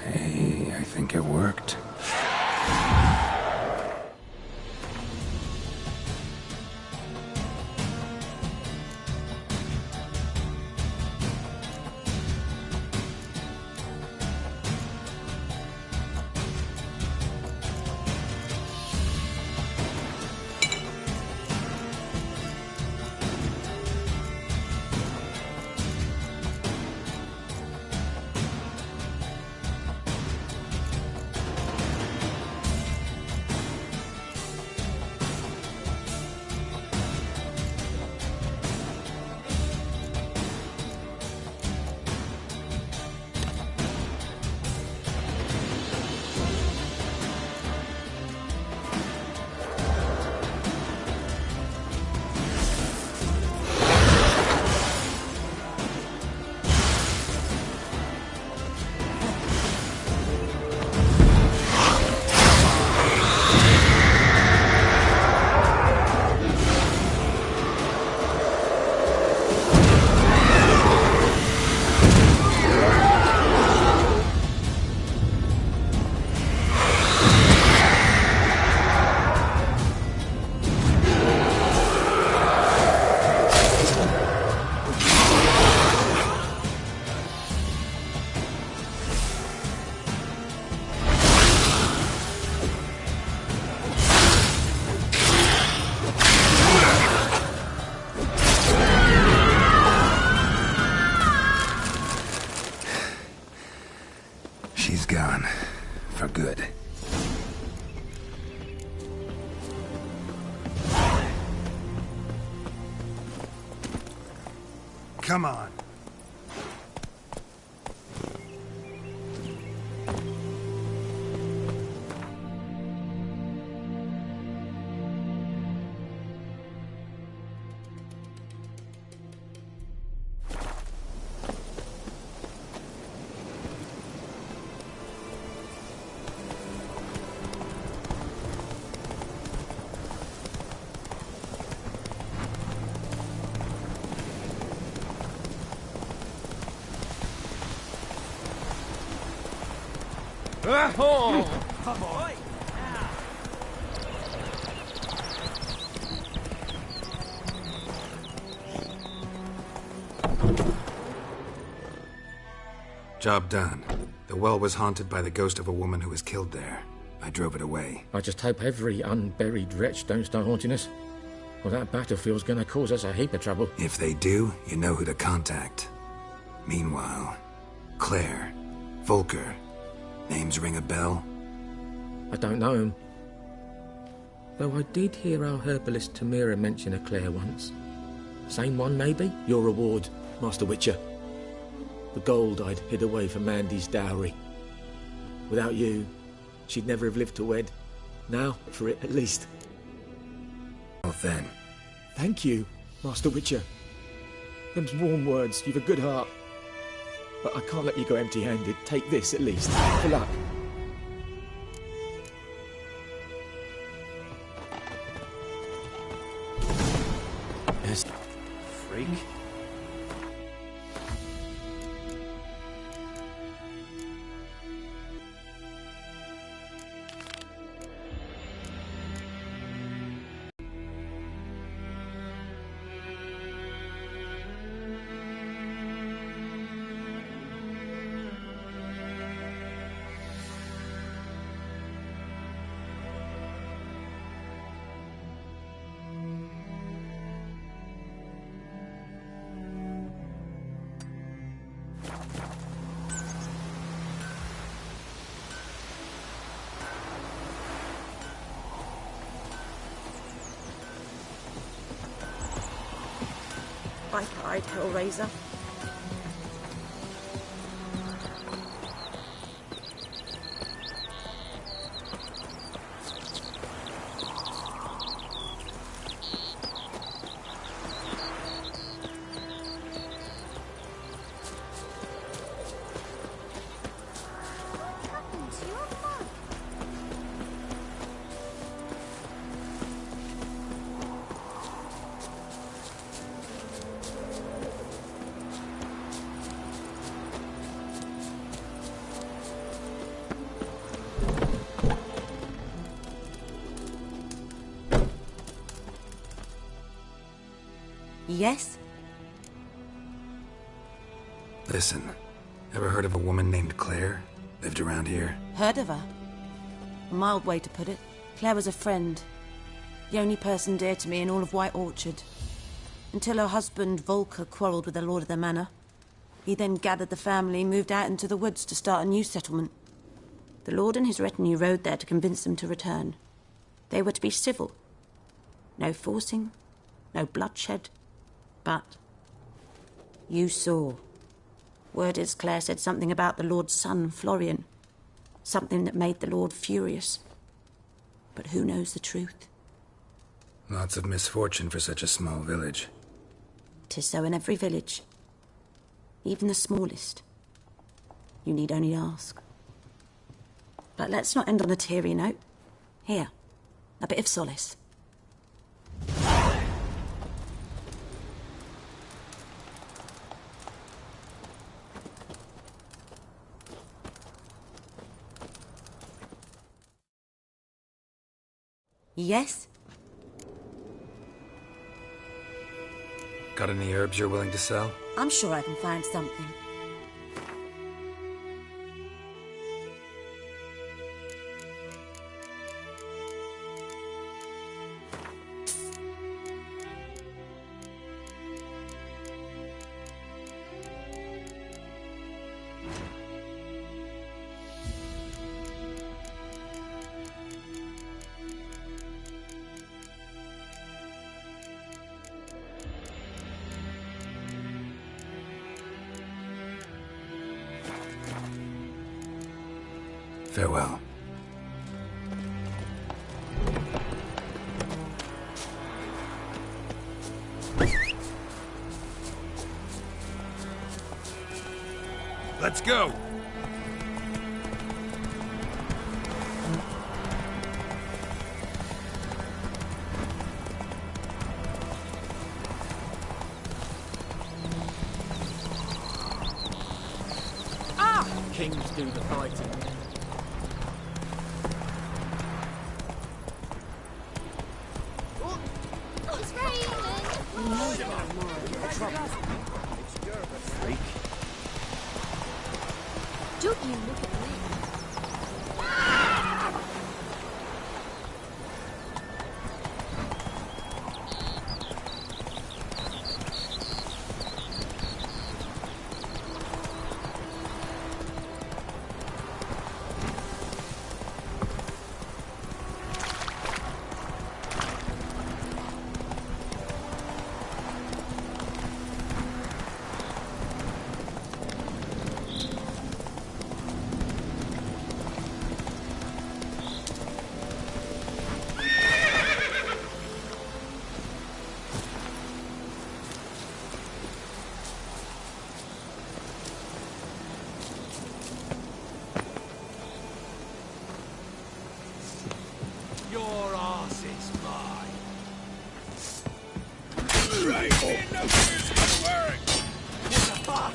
Hey, I think it worked. She's gone. For good. Come on. Job done. The well was haunted by the ghost of a woman who was killed there. I drove it away. I just hope every unburied wretch don't start haunting us. Well, that battlefield's gonna cause us a heap of trouble. If they do, you know who to contact. Meanwhile, Claire, Volker, names ring a bell? I don't know him. Though I did hear our herbalist Tamira mention a Claire once. Same one, maybe? Your reward, Master Witcher. The gold I'd hid away for Mandy's dowry. Without you, she'd never have lived to wed. Now, for it at least. Well then. Thank you, Master Witcher. Them's warm words, you've a good heart. But I can't let you go empty-handed. Take this at least. Good luck. Yes. Freak. Viper-eyed Hellraiser. Yes? Listen, ever heard of a woman named Claire? Lived around here? Heard of her? A mild way to put it. Claire was a friend. The only person dear to me in all of White Orchard. Until her husband, Volker, quarrelled with the lord of the manor. He then gathered the family, moved out into the woods to start a new settlement. The lord and his retinue rode there to convince them to return. They were to be civil. No forcing, no bloodshed. But you saw. Word is Claire said something about the Lord's son, Florian. Something that made the Lord furious. But who knows the truth? Lots of misfortune for such a small village. 'Tis so in every village. Even the smallest. You need only ask. But let's not end on a teary note. Here, a bit of solace. Yes? Got any herbs you're willing to sell? I'm sure I can find something. Farewell. Let's go! Kings do the fighting. It's raining! Freak. Don't you look at me. Your arse is mine. Right in the first work! What the fuck?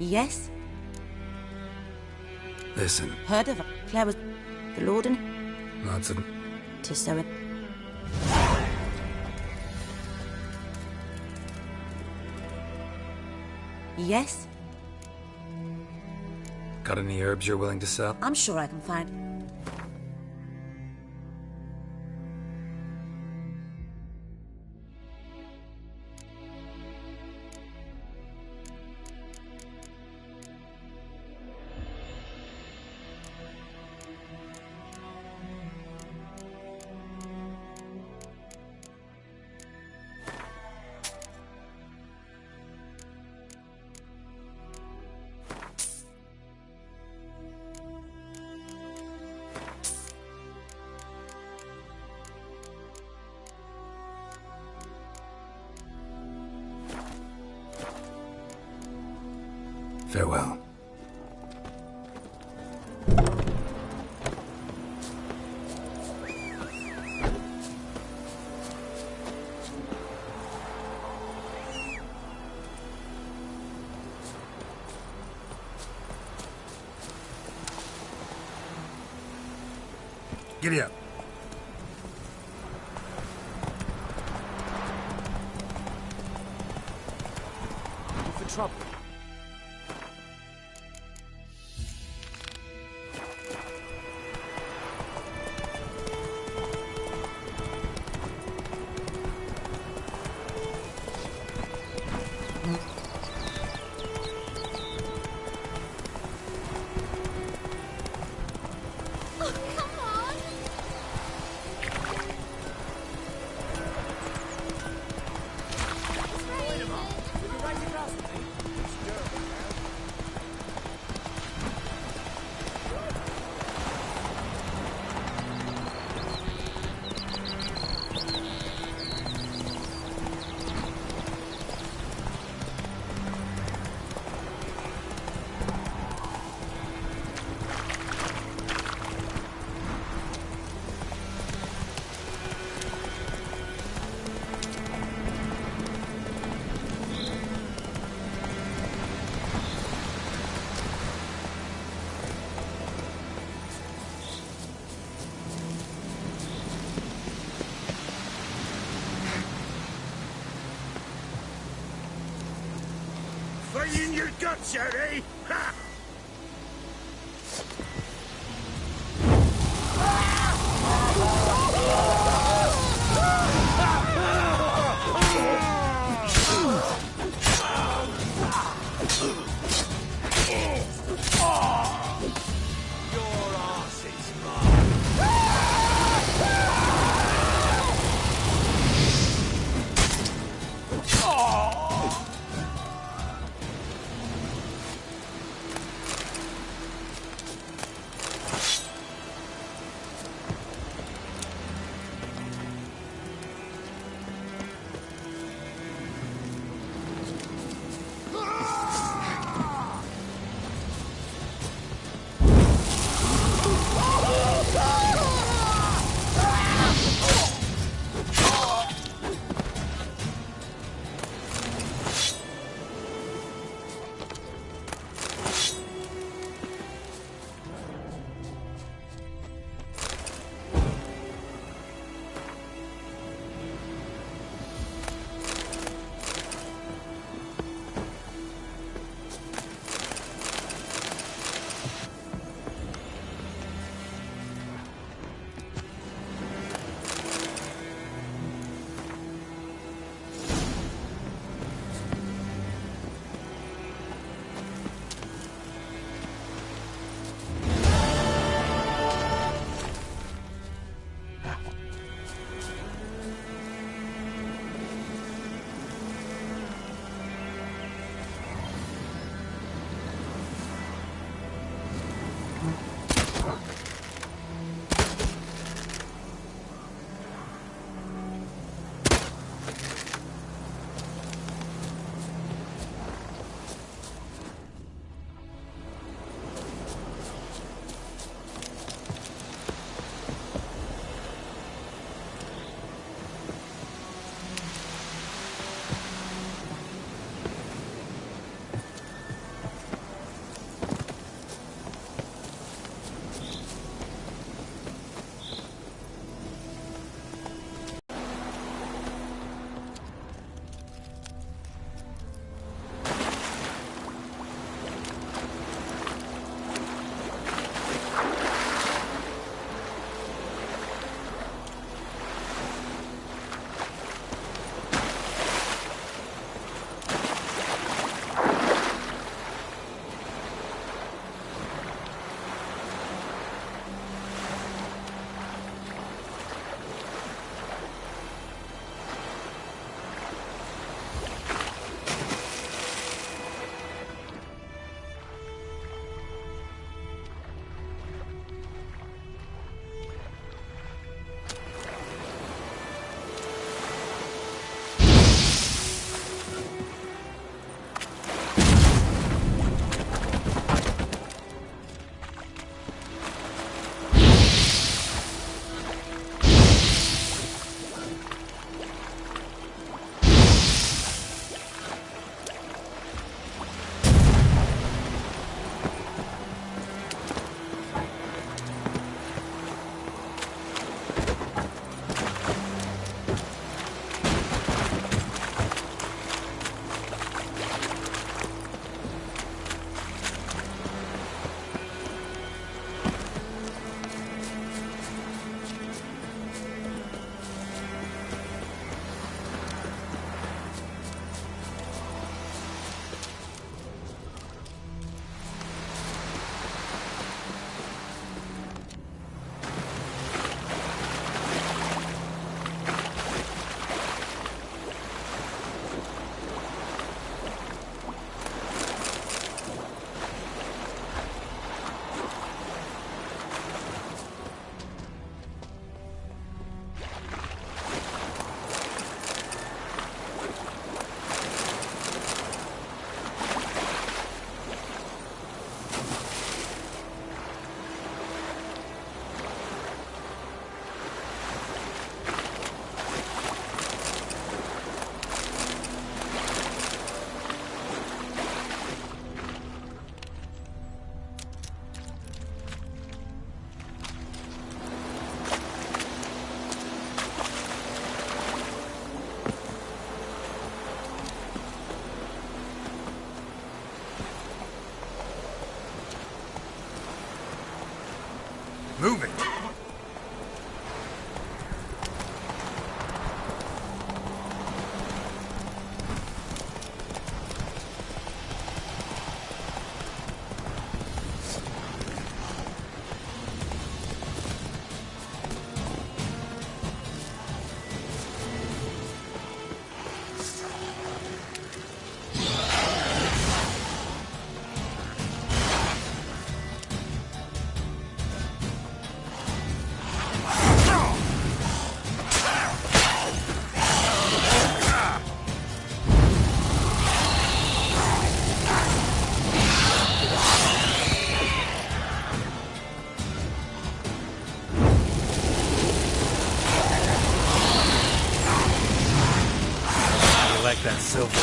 Yes? Listen, Heard of her. Claire was the Lorden? lots of... Tis so it... Yes? Got any herbs you're willing to sell? I'm sure I can find... Farewell. Giddy up. For trouble. Fight in your guts out, eh? Ha! Your arse is mine. Move it! That silver.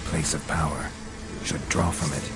Place of power. Should draw from it.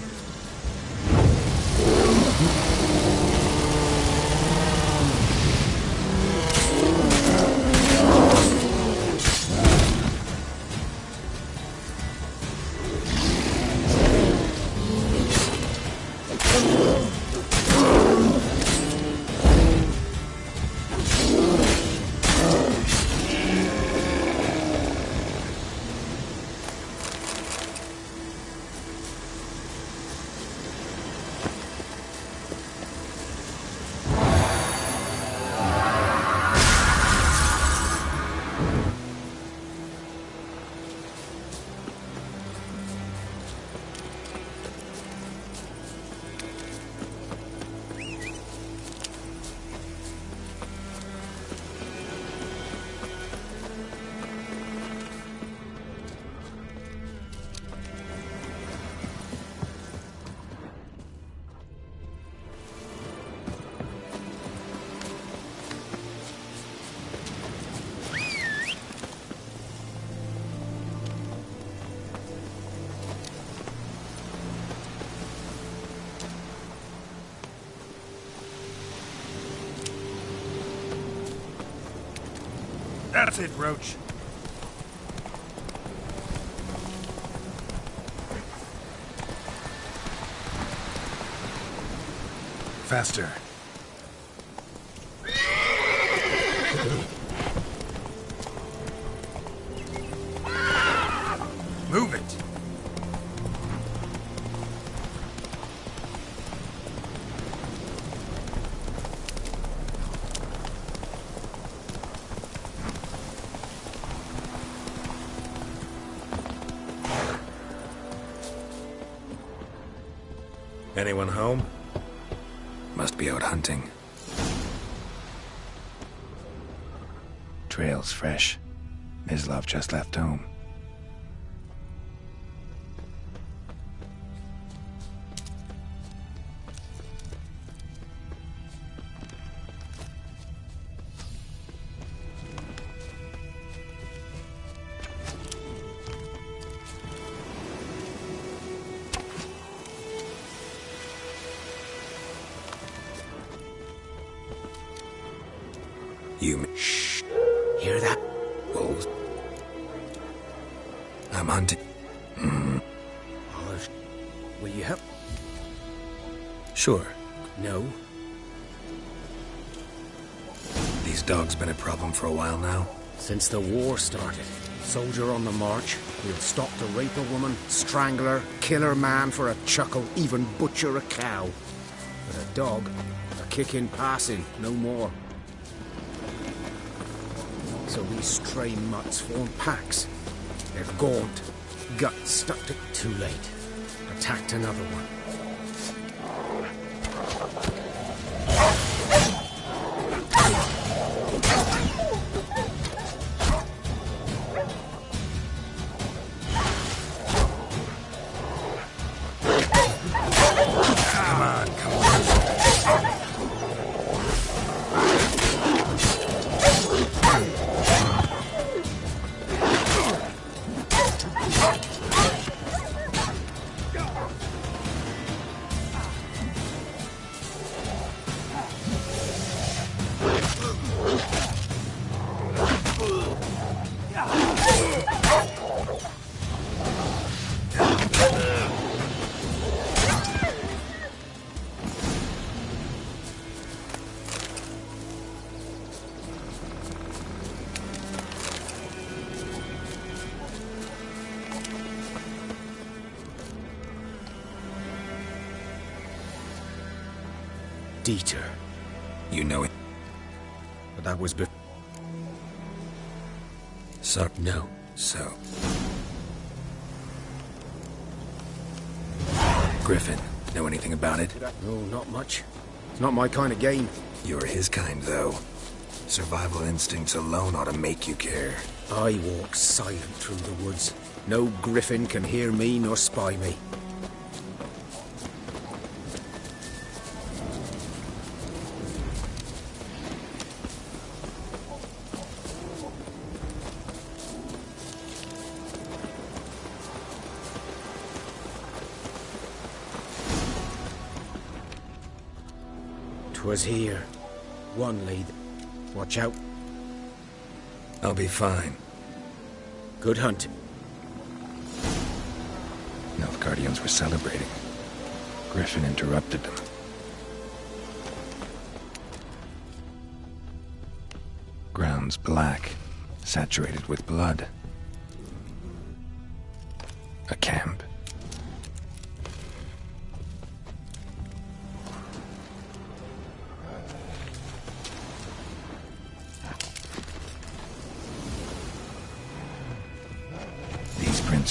That's it, Roach. Faster. Move it! Anyone home? Must be out hunting. Trail's fresh. Mislav just left home. Shh. Hear that? Wolves. I'm hunting. Will you help? Sure. No. These dogs been a problem for a while now? Since the war started, soldier on the march, we'll stop to rape a woman, strangle her, kill her man for a chuckle, even butcher a cow. But a dog, a kick in passing, no more. So these stray mutts form packs. They're gaunt, guts stuck to... Too late. Attacked another one. Dieter. You know it. But that was before. No. So. Griffin, know anything about it? No, not much. It's not my kind of game. You're his kind, though. Survival instincts alone ought to make you care. I walk silent through the woods. No griffin can hear me nor spy me. Was here. One lead. Watch out. I'll be fine. Good hunt. Nilfgaardians were celebrating. Griffin interrupted them. Ground's black, saturated with blood. A camp.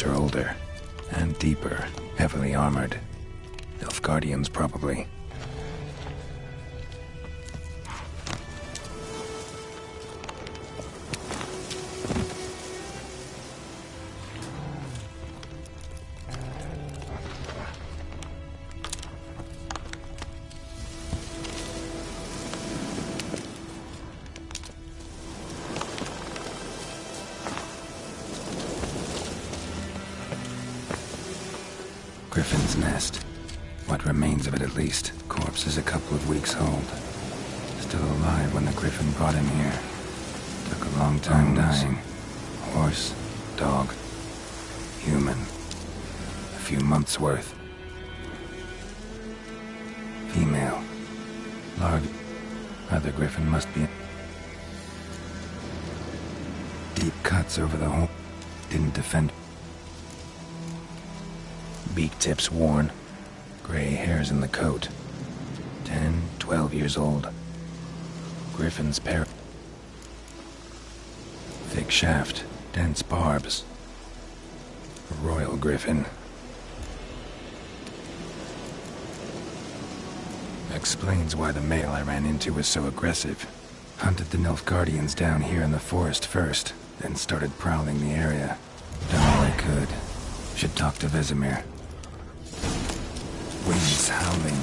Are older and deeper, heavily armored. Nilfgaardians, probably. Griffin's nest. What remains of it, at least. Corpse is a couple of weeks old. Still alive when the Griffin brought him here. Took a long time dying. Horse, dog, human. A few months' worth. Female. Large. Other Griffin must be... Deep cuts over the whole... Didn't defend... Beak tips worn. Gray hairs in the coat. 10, 12 years old. Griffin's pair. Thick shaft, dense barbs. A royal griffin. Explains why the male I ran into was so aggressive. Hunted the Nilfgaardians down here in the forest first, then started prowling the area. Done all I could. Should talk to Vesemir. Winds howling.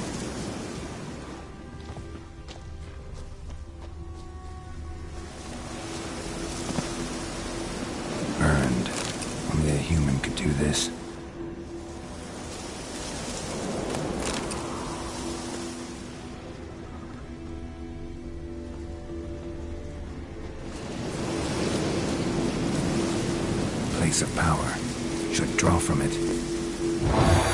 Burned. Only a human could do this. Place of power. Should draw from it.